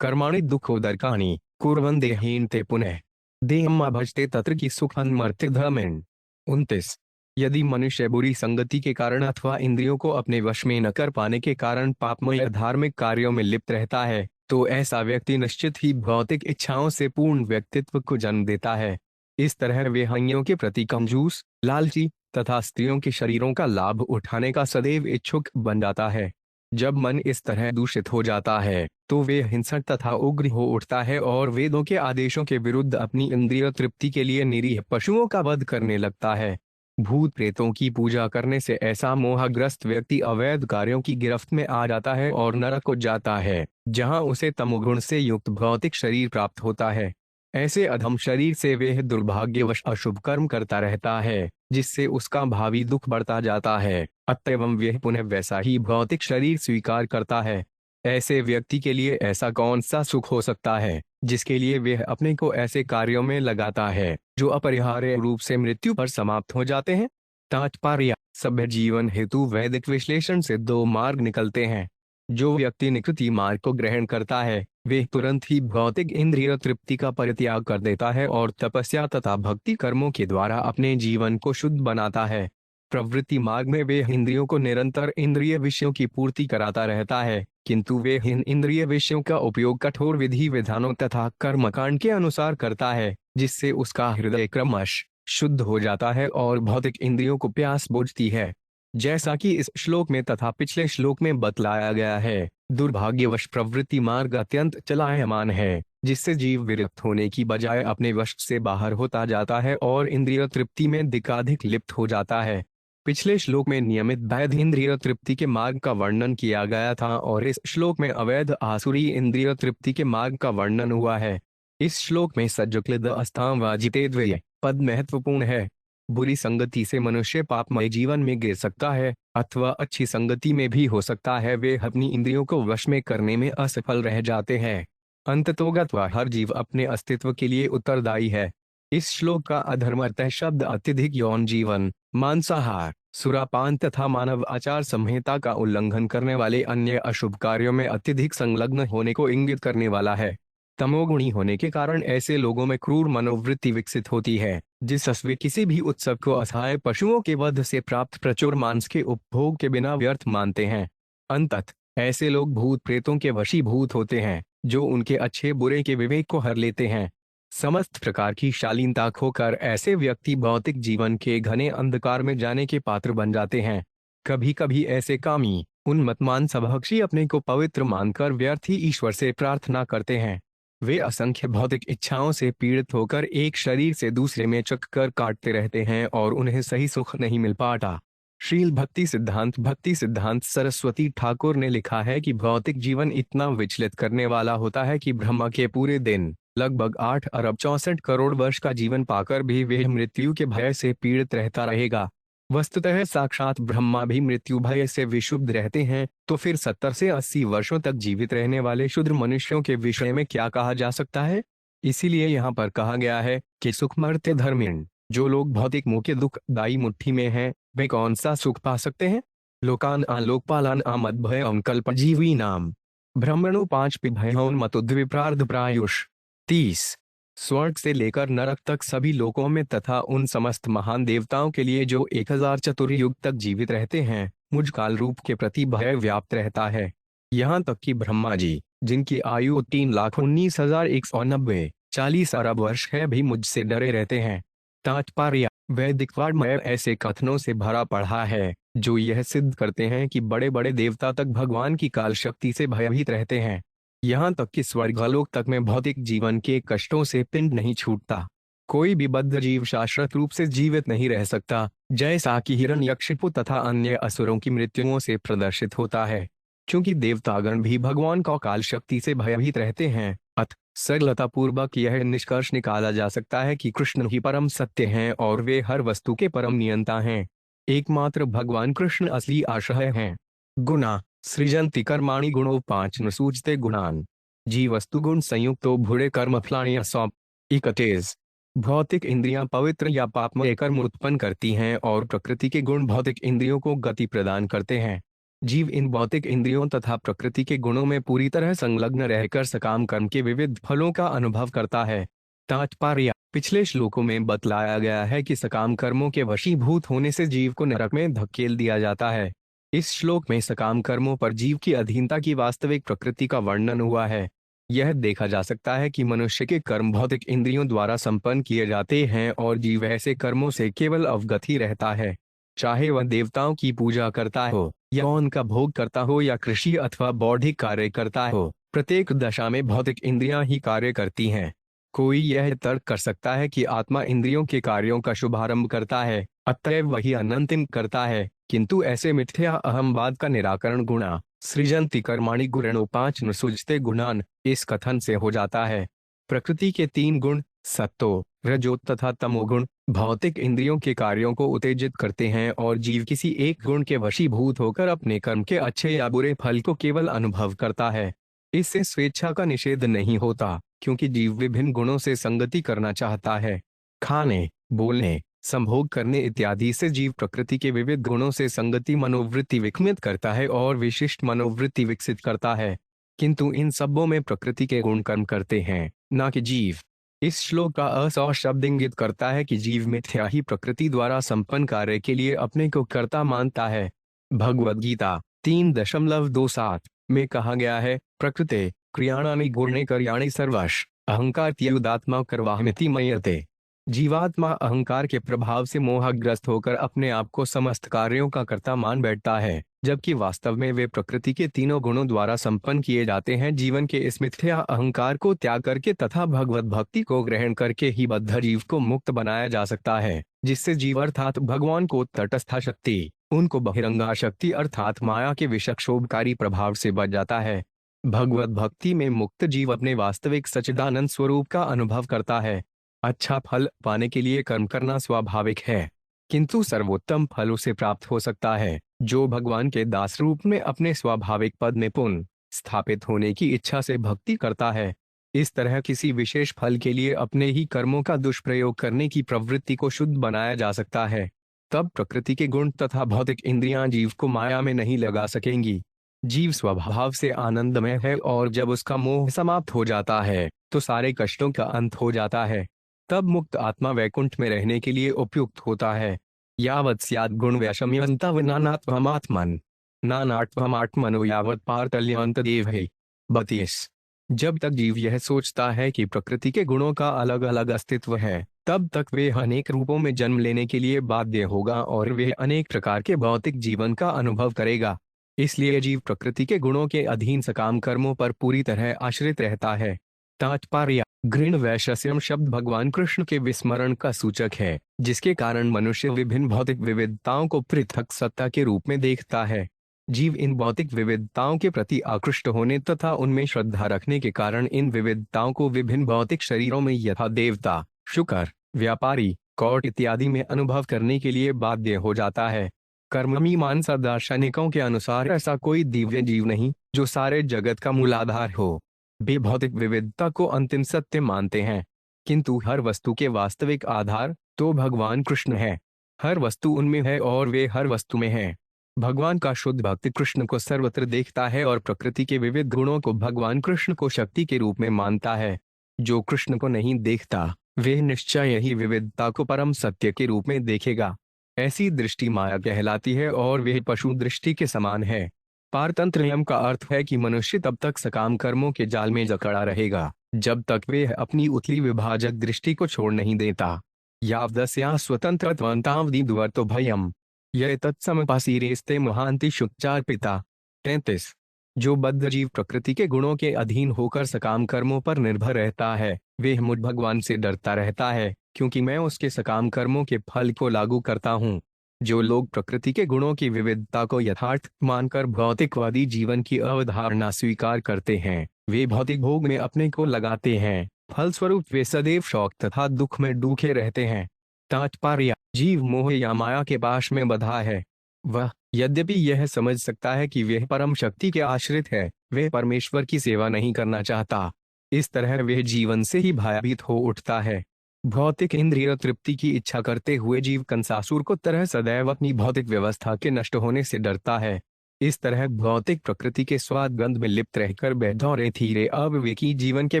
कर्माणि दुःखोदरकाणि कुर्वन् देहेन ते पुनः देहम् भजते तत्र की सुखं मर्त्य धर्मेण। 29। यदि मनुष्य बुरी संगति के कारण अथवा इंद्रियों को अपने वश में न कर पाने के कारण पापमय धार्मिक कार्यों में लिप्त रहता है तो ऐसा व्यक्ति निश्चित ही भौतिक इच्छाओं से पूर्ण व्यक्तित्व को जन्म देता है। इस तरह वे हइयों के प्रति कंजूस, लालची तथा स्त्रियों के शरीरों का लाभ उठाने का सदैव इच्छुक बन जाता है। जब मन इस तरह दूषित हो जाता है तो वे हिंसक तथा उग्र हो उठता है और वेदों के आदेशों के विरुद्ध अपनी इंद्रिय तृप्ति के लिए निरीह पशुओं का वध करने लगता है। भूत प्रेतों की पूजा करने से ऐसा मोहग्रस्त व्यक्ति अवैध कार्यों की गिरफ्त में आ जाता है और नरक को जाता है, जहां उसे तमोगुण से युक्त भौतिक शरीर प्राप्त होता है। ऐसे अधम शरीर से वह दुर्भाग्यवश अशुभ कर्म करता रहता है, जिससे उसका भावी दुख बढ़ता जाता है, अतएव वह पुनः वैसा ही भौतिक शरीर स्वीकार करता है। ऐसे व्यक्ति के लिए ऐसा कौन सा सुख हो सकता है जिसके लिए वह अपने को ऐसे कार्यों में लगाता है जो अपरिहार्य रूप से मृत्यु पर समाप्त हो जाते हैं। तात्पर्य: सभ्य जीवन हेतु वैदिक विश्लेषण से दो मार्ग निकलते हैं। जो व्यक्ति निकृति मार्ग को ग्रहण करता है वे तुरंत ही भौतिक इंद्रिय तृप्ति का परित्याग कर देता है और तपस्या तथा भक्ति कर्मों के द्वारा अपने जीवन को शुद्ध बनाता है। प्रवृत्ति मार्ग में वे इंद्रियों को निरंतर इंद्रिय विषयों की पूर्ति कराता रहता है, किंतु वे इन इंद्रिय विषयों का उपयोग कठोर विधि विधानों तथा कर्मकांड के अनुसार करता है, जिससे उसका हृदय क्रमश शुद्ध हो जाता है और भौतिक इंद्रियों को प्यास बुझती है। जैसा कि इस श्लोक में तथा पिछले श्लोक में बतलाया गया है, दुर्भाग्यवश प्रवृत्ति मार्ग अत्यंत चलायमान है, जिससे जीव विरक्त होने की बजाय अपने वश से बाहर होता जाता है और इंद्रिय तृप्ति में अधिकाधिक लिप्त हो जाता है। पिछले श्लोक में नियमित वैध इंद्रिय तृप्ति के मार्ग का वर्णन किया गया था और इस श्लोक में अवैध आसुरी इंद्रिय तृप्ति के मार्ग का वर्णन हुआ है। इस श्लोक में सज्जक्लिद अस्ताम वाजितेद्वय पद महत्वपूर्ण है। बुरी संगति से मनुष्य पापमय जीवन में गिर सकता है अथवा अच्छी संगति में भी हो सकता है वे अपनी इंद्रियों को वश में करने में असफल रह जाते हैं। अंततोगत्वा हर जीव अपने अस्तित्व के लिए उत्तरदायी है। इस श्लोक का अधर्मतः शब्द अत्यधिक यौन जीवन, मांसाहार, सुरापान तथा मानव आचार संहिता का उल्लंघन करने वाले अन्य अशुभ कार्यों में अत्यधिक संलग्न होने को इंगित करने वाला है। तमोगुणी होने के कारण ऐसे लोगों में क्रूर मनोवृत्ति विकसित होती है, जिससे वे किसी भी उत्सव को असहाय पशुओं के वध से प्राप्त प्रचुर मांस के उपभोग के बिना व्यर्थ मानते हैं। अंततः ऐसे लोग भूत प्रेतों के वशीभूत होते हैं, जो उनके अच्छे बुरे के विवेक को हर लेते हैं। समस्त प्रकार की शालीनता खोकर ऐसे व्यक्ति भौतिक जीवन के घने अंधकार में जाने के पात्र बन जाते हैं। कभी कभी ऐसे कामी, उन्मत्तमान सभक्षी अपने को पवित्र मानकर व्यर्थ ही ईश्वर से प्रार्थना करते हैं। वे असंख्य भौतिक इच्छाओं से पीड़ित होकर एक शरीर से दूसरे में चक्कर काटते रहते हैं और उन्हें सही सुख नहीं मिल पाता। शील भक्ति सिद्धांत सरस्वती ठाकुर ने लिखा है कि भौतिक जीवन इतना विचलित करने वाला होता है कि ब्रह्मा के पूरे दिन लगभग 8 अरब 64 करोड़ वर्ष का जीवन पाकर भी वह मृत्यु के भय से पीड़ित रहता रहेगा। वस्तुतः साक्षात ब्रह्मा भी मृत्यु भय से विशुद्ध रहते हैं, तो फिर 70 से 80 वर्षों तक जीवित रहने वाले शुद्र मनुष्यों के विषय में क्या कहा जा सकता है। इसीलिए यहाँ पर कहा गया है कि सुखमर्त्य धर्मिण, जो लोग भौतिक मुंह के दुखदायी मुट्ठी में हैं, वे कौन सा सुख पा सकते हैं। लोकान लोकपालान आमद्भयं कल्पजीवी नाम ब्रह्मणु 5 पिभयोन मतुद्विप्रार्ध प्रायुष 30। स्वर्ग से लेकर नरक तक सभी लोकों में तथा उन समस्त महान देवताओं के लिए जो 1000 चतुर्युग तक जीवित रहते हैं, मुझ काल रूप के प्रति भय व्याप्त रहता है। यहाँ तक कि ब्रह्मा जी, जिनकी आयु 3,19,190 40 अरब वर्ष है, भी मुझसे डरे रहते हैं। तात्पर्य, वैदिक वाङ्मय ऐसे कथनों से भरा पड़ा है जो यह सिद्ध करते हैं कि बड़े बड़े देवता तक भगवान की काल शक्ति से भयभीत रहते हैं। यहाँ तक कि स्वर्गलोक तक में भौतिक जीवन के कष्टों से पिंड नहीं छूटता। कोई भी बद्ध जीव शाश्वत रूप से जीवित नहीं रह सकता, जैसा कि हिरण्यकशिपु तथा अन्य असुरों की मृत्युओं से प्रदर्शित होता है। क्योंकि देवतागण भी भगवान को काल शक्ति से भयभीत रहते हैं, अतः सरलता पूर्वक यह निष्कर्ष निकाला जा सकता है कि कृष्ण ही परम सत्य हैं और वे हर वस्तु के परम नियंता हैं। एकमात्र भगवान कृष्ण असली आश्रय हैं। गुणा सृजन्ति कर्माणि गुणों 5 न सूझते गुणान जी वस्तु गुण संयुक्तो भूरे कर्म फलानिया सौंप 31। भौतिक इंद्रियां पवित्र या पापमय कर्म उत्पन्न करती हैं और प्रकृति के गुण भौतिक इंद्रियों को गति प्रदान करते हैं। जीव इन भौतिक इंद्रियों तथा प्रकृति के गुणों में पूरी तरह संलग्न रहकर सकाम कर्म के विविध फलों का अनुभव करता है। तात्पर्य, पिछले श्लोकों में बतलाया गया है कि सकाम कर्मों के वशीभूत होने से जीव को नरक में धकेल दिया जाता है। इस श्लोक में सकाम कर्मों पर जीव की अधीनता की वास्तविक प्रकृति का वर्णन हुआ है। यह देखा जा सकता है कि मनुष्य के कर्म भौतिक इंद्रियों द्वारा संपन्न किए जाते हैं और जीव ऐसे कर्मों से केवल अवगत ही रहता है। चाहे वह देवताओं की पूजा करता हो या उनका भोग करता हो या कृषि अथवा बौद्धिक कार्य करता हो, प्रत्येक दशा में भौतिक इंद्रियां ही कार्य करती हैं। कोई यह तर्क कर सकता है कि आत्मा इंद्रियों के कार्यों का शुभारंभ करता है, अतएव वही अनंतिम करता है, किंतु ऐसे मिथ्या अहमवाद का निराकरण गुणा सृजन्ति कर्माणि गुणों 5 न सूझते गुणान इस कथन से हो जाता है। प्रकृति के 3 गुण सत्तो रजो तथा तमोगुण भौतिक इंद्रियों के कार्यों को उत्तेजित करते हैं और जीव किसी एक गुण के वशीभूत होकर अपने कर्म के अच्छे या बुरे फल को केवल अनुभव करता है। इससे स्वेच्छा का निषेध नहीं होता, क्योंकि जीव विभिन्न गुणों से संगति करना चाहता है। खाने, बोलने, संभोग करने इत्यादि से जीव प्रकृति के विविध गुणों से संगति मनोवृत्ति विकसित करता है और विशिष्ट मनोवृत्ति विकसित करता है, किंतु इन सबों में प्रकृति के गुण कर्म करते हैं, न कि जीव। इस श्लोक का असौ शब्द इंगित करता है कि जीव मिथ्या ही प्रकृति द्वारा संपन्न कार्य के लिए अपने को कर्ता मानता है। भगवद गीता 3.27 में कहा गया है, प्रकृते क्रियाणानि गुणे कर्याणि सर्वश अहंकार त्यागात्मा करवाहमिति मयते। जीवात्मा अहंकार के प्रभाव से मोहग्रस्त होकर अपने आप को समस्त कार्यों का कर्ता मान बैठता है, जबकि वास्तव में वे प्रकृति के तीनों गुणों द्वारा संपन्न किए जाते हैं। जीवन के इस मिथ्या अहंकार को त्याग करके तथा भगवत भक्ति को ग्रहण करके ही बद्ध जीव को मुक्त बनाया जा सकता है, जिससे जीव अर्थात भगवान को तटस्था शक्ति, उनको बहिरंगा शक्ति अर्थात माया के विषक्षोभकारी प्रभाव से बच जाता है। भगवत भक्ति में मुक्त जीव अपने वास्तविक सच्चिदानंद स्वरूप का अनुभव करता है। अच्छा फल पाने के लिए कर्म करना स्वाभाविक है, किंतु सर्वोत्तम फल उसे प्राप्त हो सकता है जो भगवान के दास रूप में अपने स्वाभाविक पद में पुनः स्थापित होने की इच्छा से भक्ति करता है। इस तरह किसी विशेष फल के लिए अपने ही कर्मों का दुष्प्रयोग करने की प्रवृत्ति को शुद्ध बनाया जा सकता है। तब प्रकृति के गुण तथा भौतिक इंद्रियां जीव को माया में नहीं लगा सकेंगी। जीव स्वभाव से आनंदमय है और जब उसका मोह समाप्त हो जाता है तो सारे कष्टों का अंत हो जाता है। तब मुक्त आत्मा वैकुंठ में रहने के लिए उपयुक्त होता है। यावत् स्यात् गुण वैषम्यन्तव नानात्वमात्मन् नानात्वमात्मनो यावत् पारतल्यांत देव है। 32। जब तक जीव यह सोचता है कि प्रकृति के गुणों का अलग अलग अस्तित्व है, तब तक वे अनेक रूपों में जन्म लेने के लिए बाध्य होगा और वे अनेक प्रकार के भौतिक जीवन का अनुभव करेगा। इसलिए जीव प्रकृति के गुणों के अधीन सकाम कर्मों पर पूरी तरह आश्रित रहता है। तात्पर्य: घृण वैशस्यम शब्द भगवान कृष्ण के विस्मरण का सूचक है, जिसके कारण मनुष्य विभिन्न भौतिक विविधताओं को पृथक सत्ता के रूप में देखता है। जीव इन भौतिक विविधताओं के प्रति आकृष्ट होने तथा उनमें श्रद्धा रखने के कारण इन विविधताओं को विभिन्न भौतिक शरीरों में यथा देवता, शुकर, व्यापारी, कौट इत्यादि में अनुभव करने के लिए बाध्य हो जाता है। कर्ममीमांसा दार्शनिकों के अनुसार ऐसा कोई दिव्य जीव नहीं जो सारे जगत का मूलाधार हो। वे भौतिक विविधता को अंतिम सत्य मानते हैं, किंतु हर वस्तु के वास्तविक आधार तो भगवान कृष्ण है। हर वस्तु उनमें है और वे हर वस्तु में है। भगवान का शुद्ध भक्त कृष्ण को सर्वत्र देखता है और प्रकृति के विविध गुणों को भगवान कृष्ण को शक्ति के रूप में मानता है। जो कृष्ण को नहीं देखता वे निश्चय ही विविधता को परम सत्य के रूप में देखेगा। ऐसी दृष्टि माया कहलाती है और वे पशु दृष्टि के समान है। पारतंत्र नियम का अर्थ है कि मनुष्य तब तक सकाम कर्मों के जाल में जकड़ा रहेगा जब तक वे अपनी उथली विभाजक दृष्टि को छोड़ नहीं देता। यावदस्या स्वतंत्रत्वंतावधि दुवर्तो भयम यह तत्समपासीरेस्ते महांति शुच्चार पिता। 33। जो बद्ध जीव प्रकृति के गुणों के अधीन होकर सकाम कर्मों पर निर्भर रहता है वे मुझ भगवान से डरता रहता है, क्योंकि मैं उसके सकाम कर्मों के फल को लागू करता हूँ। जो लोग प्रकृति के गुणों की विविधता को यथार्थ मानकर भौतिकवादी जीवन की अवधारणा स्वीकार करते हैं वे भौतिक भोग में अपने को लगाते हैं। फलस्वरूप वे सदैव शौक तथा दुख में डूबे रहते हैं। तात्पर्य: जीव मोह या माया के पाश में बंधा है। वह यद्यपि यह समझ सकता है कि वह परम शक्ति के आश्रित है, वह परमेश्वर की सेवा नहीं करना चाहता। इस तरह वह जीवन से ही भयभीत हो उठता है। भौतिक इंद्रिय तृप्ति की इच्छा करते हुए जीव कंसासुर को तरह सदैव अपनी भौतिक व्यवस्था के नष्ट होने से डरता है। इस तरह भौतिक प्रकृति के स्वाद गंध में लिप्त रहकर बेदौरे धीरे अविवेकी जीवन के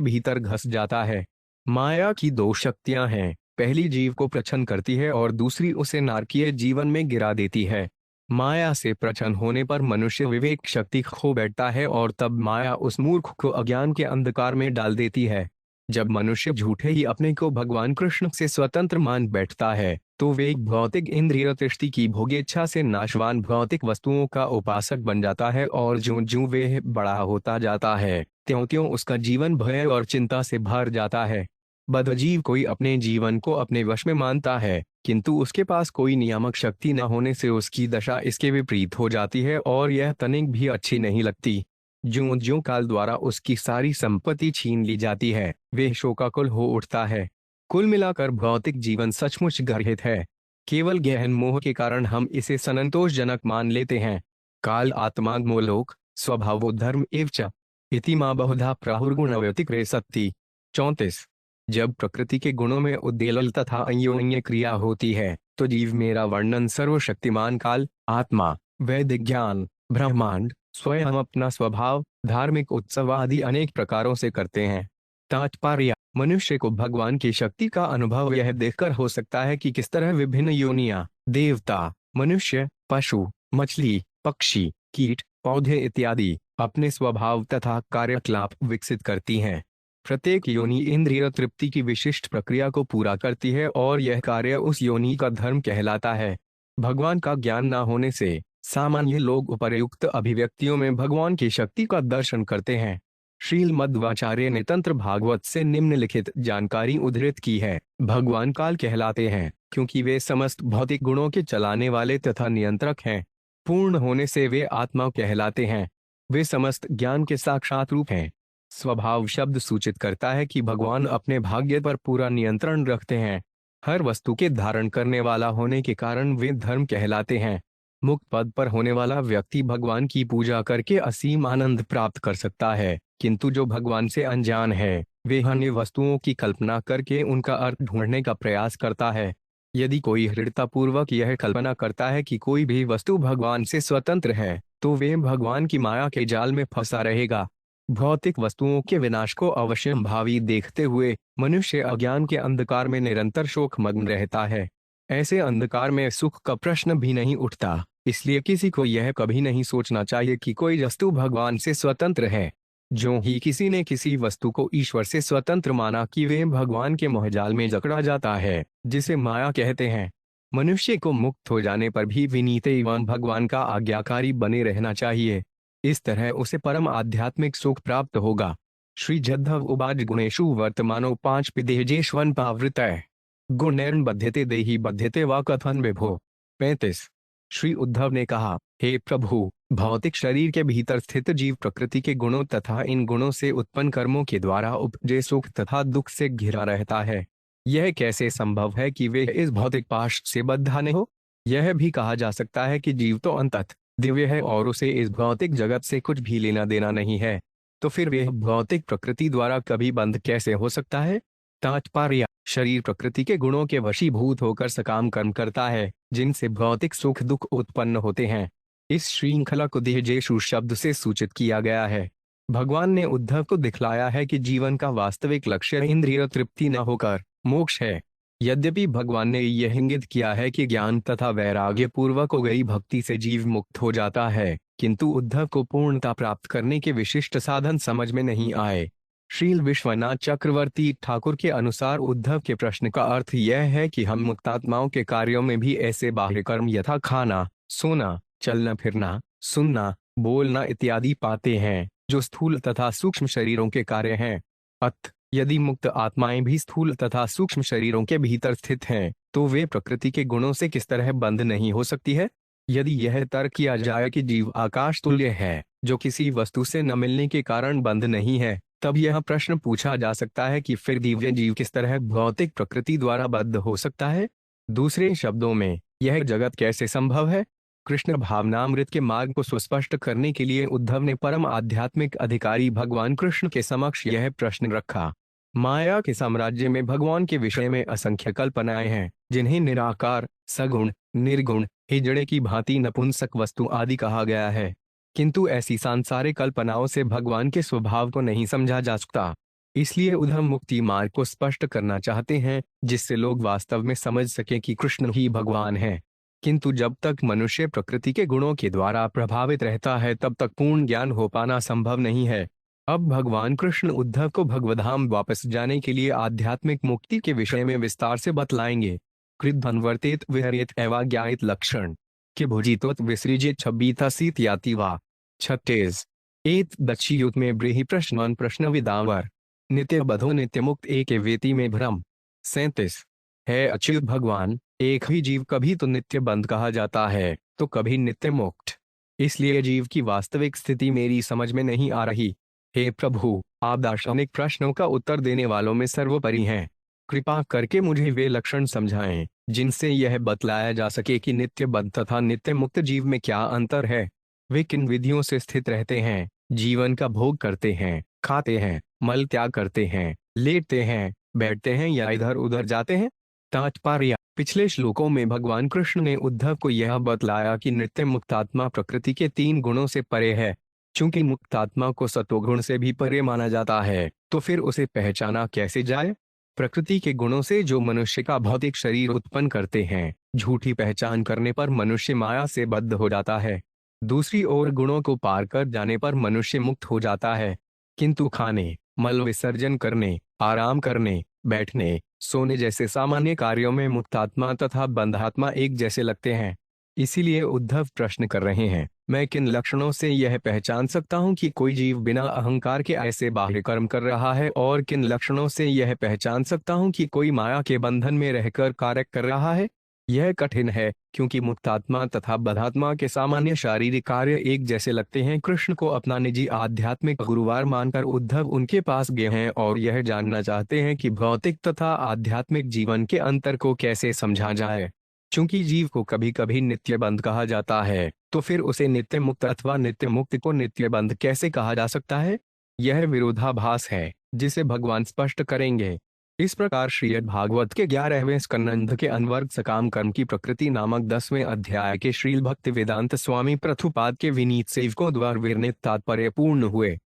भीतर घस जाता है। माया की दो शक्तियां हैं, पहली जीव को प्रच्छन्न करती है और दूसरी उसे नारकीय जीवन में गिरा देती है। माया से प्रच्छन्न होने पर मनुष्य विवेक शक्ति खो बैठता है और तब माया उस मूर्ख को अज्ञान के अंधकार में डाल देती है। जब मनुष्य झूठे ही अपने को भगवान कृष्ण से स्वतंत्र मान बैठता है तो वे एक भौतिक इंद्रिय तृष्टि की भोगेच्छा से नाशवान भौतिक वस्तुओं का उपासक बन जाता है और ज्यों ज्यों वे बड़ा होता जाता है त्यों त्यों उसका जीवन भय और चिंता से भर जाता है। बद्धजीव कोई अपने जीवन को अपने वश में मानता है, किंतु उसके पास कोई नियामक शक्ति न होने से उसकी दशा इसके विपरीत हो जाती है और यह तनिक भी अच्छी नहीं लगती। ज्यों ज्यों काल द्वारा उसकी सारी संपत्ति छीन ली जाती है वे शोकाकुल हो उठता है। कुल मिलाकर भौतिक जीवन सचमुच गर्हित है। केवल गहन मोह के कारण हम इसे संतोषजनक मान लेते हैं। काल आत्माग्मो लोक स्वभावो धर्म एव च इति मां बहुधा प्राहुर्गुण व्यतिक्रे सत्ति। 34। जब प्रकृति के गुणों में उद्देलल तथा अन्योन्य क्रिया होती है तो जीव मेरा वर्णन सर्वशक्तिमान काल, आत्मा, वैदिक ज्ञान, ब्रह्मांड, स्वयं अपना स्वभाव, धार्मिक उत्सव आदि अनेक प्रकारों से करते हैं। तात्पर्य: मनुष्य को भगवान की शक्ति का अनुभव यह देखकर हो सकता है कि किस तरह विभिन्न योनियां, देवता, मनुष्य, पशु, मछली, पक्षी, कीट, पौधे इत्यादि अपने स्वभाव तथा कार्यकलाप विकसित करती हैं। प्रत्येक योनि इंद्रिय तृप्ति की विशिष्ट प्रक्रिया को पूरा करती है और यह कार्य उस योनि का धर्म कहलाता है। भगवान का ज्ञान न होने से सामान्य लोग उपर्युक्त अभिव्यक्तियों में भगवान की शक्ति का दर्शन करते हैं। श्रील मध्वाचार्य ने तंत्र भागवत से निम्नलिखित जानकारी उद्धृत की है। भगवान काल कहलाते हैं क्योंकि वे समस्त भौतिक गुणों के चलाने वाले तथा नियंत्रक हैं। पूर्ण होने से वे आत्मा कहलाते हैं। वे समस्त ज्ञान के साक्षात रूप हैं। स्वभाव शब्द सूचित करता है कि भगवान अपने भाग्य पर पूरा नियंत्रण रखते हैं। हर वस्तु के धारण करने वाला होने के कारण वे धर्म कहलाते हैं। मुक्त पद पर होने वाला व्यक्ति भगवान की पूजा करके असीम आनंद प्राप्त कर सकता है, किंतु जो भगवान से अनजान है वे अन्य वस्तुओं की कल्पना करके उनका अर्थ ढूंढने का प्रयास करता है। यदि कोई हृदयपूर्वक यह कल्पना करता है कि कोई भी वस्तु भगवान से स्वतंत्र है तो वे भगवान की माया के जाल में फंसा रहेगा। भौतिक वस्तुओं के विनाश को अवश्यंभावी देखते हुए मनुष्य अज्ञान के अंधकार में निरंतर शोकमग्न रहता है। ऐसे अंधकार में सुख का प्रश्न भी नहीं उठता, इसलिए किसी को यह कभी नहीं सोचना चाहिए कि कोई वस्तु भगवान से स्वतंत्र है। जो ही किसी ने किसी वस्तु को ईश्वर से स्वतंत्र माना कि वे भगवान के मोहजाल में जकड़ा जाता है, जिसे माया कहते हैं। मनुष्य को मुक्त हो जाने पर भी विनीत एवं भगवान का आज्ञाकारी बने रहना चाहिए। इस तरह उसे परम आध्यात्मिक सुख प्राप्त होगा। श्री जद्धव उवाच गुणेषु वर्तमानो पांच पिदेजेष्वन पावृतय गुणैर्न बध्यते देहि बध्यते वा कथन विभो। 35। श्री उद्धव ने कहा, हे प्रभु, भौतिक शरीर के भीतर स्थित जीव प्रकृति के गुणों तथा इन गुणों से उत्पन्न कर्मों के द्वारा उपजे सुख तथा दुख से घिरा रहता है। यह कैसे संभव है कि वे इस भौतिक पाश से बद्धाने हो? यह भी कहा जा सकता है कि जीव तो अंततः दिव्य है और उसे इस भौतिक जगत से कुछ भी लेना देना नहीं है, तो फिर वह भौतिक प्रकृति द्वारा कभी बंध कैसे हो सकता है? तात्पर्य, शरीर प्रकृति के गुणों के वशीभूत होकर सकाम कर्म करता है, जिनसे भौतिक सुख दुख उत्पन्न होते हैं। इस श्रृंखला को देहजेषु शब्द से सूचित किया गया है। भगवान ने उद्धव को दिखलाया है कि जीवन का वास्तविक लक्ष्य इंद्रिय तृप्ति न होकर मोक्ष है। यद्यपि भगवान ने यह इंगित किया है कि ज्ञान तथा वैराग्य पूर्वक हो गई भक्ति से जीव मुक्त हो जाता है, किंतु उद्धव को पूर्णता प्राप्त करने के विशिष्ट साधन समझ में नहीं आए। श्रील विश्वनाथ चक्रवर्ती ठाकुर के अनुसार उद्धव के प्रश्न का अर्थ यह है कि हम मुक्तात्माओं के कार्यों में भी ऐसे बाह्य कर्म यथा खाना, सोना, चलना फिरना, सुनना, बोलना इत्यादि पाते हैं, जो स्थूल तथा सूक्ष्म शरीरों के कार्य हैं। अतः यदि मुक्त आत्माएं भी स्थूल तथा सूक्ष्म शरीरों के भीतर स्थित हैं, तो वे प्रकृति के गुणों से किस तरह बंध नहीं हो सकती है? यदि यह तर्क किया जाए कि जीव आकाश तुल्य है, जो किसी वस्तु से न मिलने के कारण बंध नहीं है, तब यह प्रश्न पूछा जा सकता है कि फिर दिव्य जीव किस तरह भौतिक प्रकृति द्वारा बद्ध हो सकता है? दूसरे शब्दों में, यह जगत कैसे संभव है? कृष्ण भावनामृत के मार्ग को सुस्पष्ट करने के लिए उद्धव ने परम आध्यात्मिक अधिकारी भगवान कृष्ण के समक्ष यह प्रश्न रखा। माया के साम्राज्य में भगवान के विषय में असंख्य कल्पनाएं हैं, जिन्हें निराकार, सगुण, निर्गुण, हिजड़े की भांति नपुंसक वस्तु आदि कहा गया है, किंतु ऐसी सांसारिक कल्पनाओं से भगवान के स्वभाव को नहीं समझा जा सकता। इसलिए उद्धव मुक्ति मार्ग को स्पष्ट करना चाहते हैं, जिससे लोग वास्तव में समझ सकें कि कृष्ण ही भगवान है। किंतु जब तक मनुष्य प्रकृति के गुणों के द्वारा प्रभावित रहता है, तब तक पूर्ण ज्ञान हो पाना संभव नहीं है। अब भगवान कृष्ण उद्धव को भगवधाम वापस जाने के लिए आध्यात्मिक मुक्ति के विषय में विस्तार से बतलाएंगे। कृद्धन्वर्तेत विहरेत एवा ज्ञात लक्षण के भुजित्वत विसृजित छब्बीतासीत याति वा। 36। एत दक्षियुत में ब्रीहि प्रश्नवान प्रश्न विदावर नित्य बधो नित्य मुक्त एक वेति में भ्रम। 37। है अच्युत भगवान, एक ही जीव कभी तो नित्य बंध कहा जाता है, तो कभी नित्य मुक्त। इसलिए जीव की वास्तविक स्थिति मेरी समझ में नहीं आ रही। हे प्रभु, आप दार्शनिक प्रश्नों का उत्तर देने वालों में सर्वोपरि हैं। कृपा करके मुझे वे लक्षण समझाएं, जिनसे यह बतलाया जा सके कि नित्य बद्ध तथा नित्य मुक्त जीव में क्या अंतर है। वे किन विधियों से स्थित रहते हैं, जीवन का भोग करते हैं, खाते हैं, मल त्याग करते हैं, लेटते हैं, बैठते हैं या इधर उधर जाते हैं। तात्पर्य, पिछले श्लोकों में भगवान कृष्ण ने उद्धव को यह बतलाया कि नित्य मुक्तात्मा प्रकृति के 3 गुणों से परे है। चूंकि मुक्तात्मा को सत्वगुण से भी परे माना जाता है, तो फिर उसे पहचाना कैसे जाए? प्रकृति के गुणों से जो मनुष्य का भौतिक शरीर उत्पन्न करते हैं, झूठी पहचान करने पर मनुष्य माया से बद्ध हो जाता है। दूसरी ओर गुणों को पार कर जाने पर मनुष्य मुक्त हो जाता है। किंतु खाने, मल विसर्जन करने, आराम करने, बैठने, सोने जैसे सामान्य कार्यों में मुक्तात्मा तथा बंधात्मा एक जैसे लगते हैं। इसीलिए उद्धव प्रश्न कर रहे हैं, मैं किन लक्षणों से यह पहचान सकता हूं कि कोई जीव बिना अहंकार के ऐसे बाह्य कर्म कर रहा है, और किन लक्षणों से यह पहचान सकता हूं कि कोई माया के बंधन में रहकर कार्य कर रहा है? यह कठिन है, क्योंकि मुक्तात्मा तथा बद्धात्मा के सामान्य शारीरिक कार्य एक जैसे लगते हैं। कृष्ण को अपना निजी आध्यात्मिक गुरुवार मानकर उद्धव उनके पास गए हैं और यह जानना चाहते हैं कि भौतिक तथा आध्यात्मिक जीवन के अंतर को कैसे समझा जाए। चूंकि जीव को कभी कभी नित्य बंध कहा जाता है, तो फिर उसे नित्य मुक्त अथवा नित्य मुक्त को नित्य बंध कैसे कहा जा सकता है? यह विरोधाभास है, जिसे भगवान स्पष्ट करेंगे। इस प्रकार श्रीमद् भागवत के 11वें स्कंध के अनवर्ग सकाम कर्म की प्रकृति नामक 10वें अध्याय के श्रील भक्ति वेदांत स्वामी प्रभुपाद के विनीत सेवकों द्वारा वर्णित तात्पर्य पूर्ण हुए।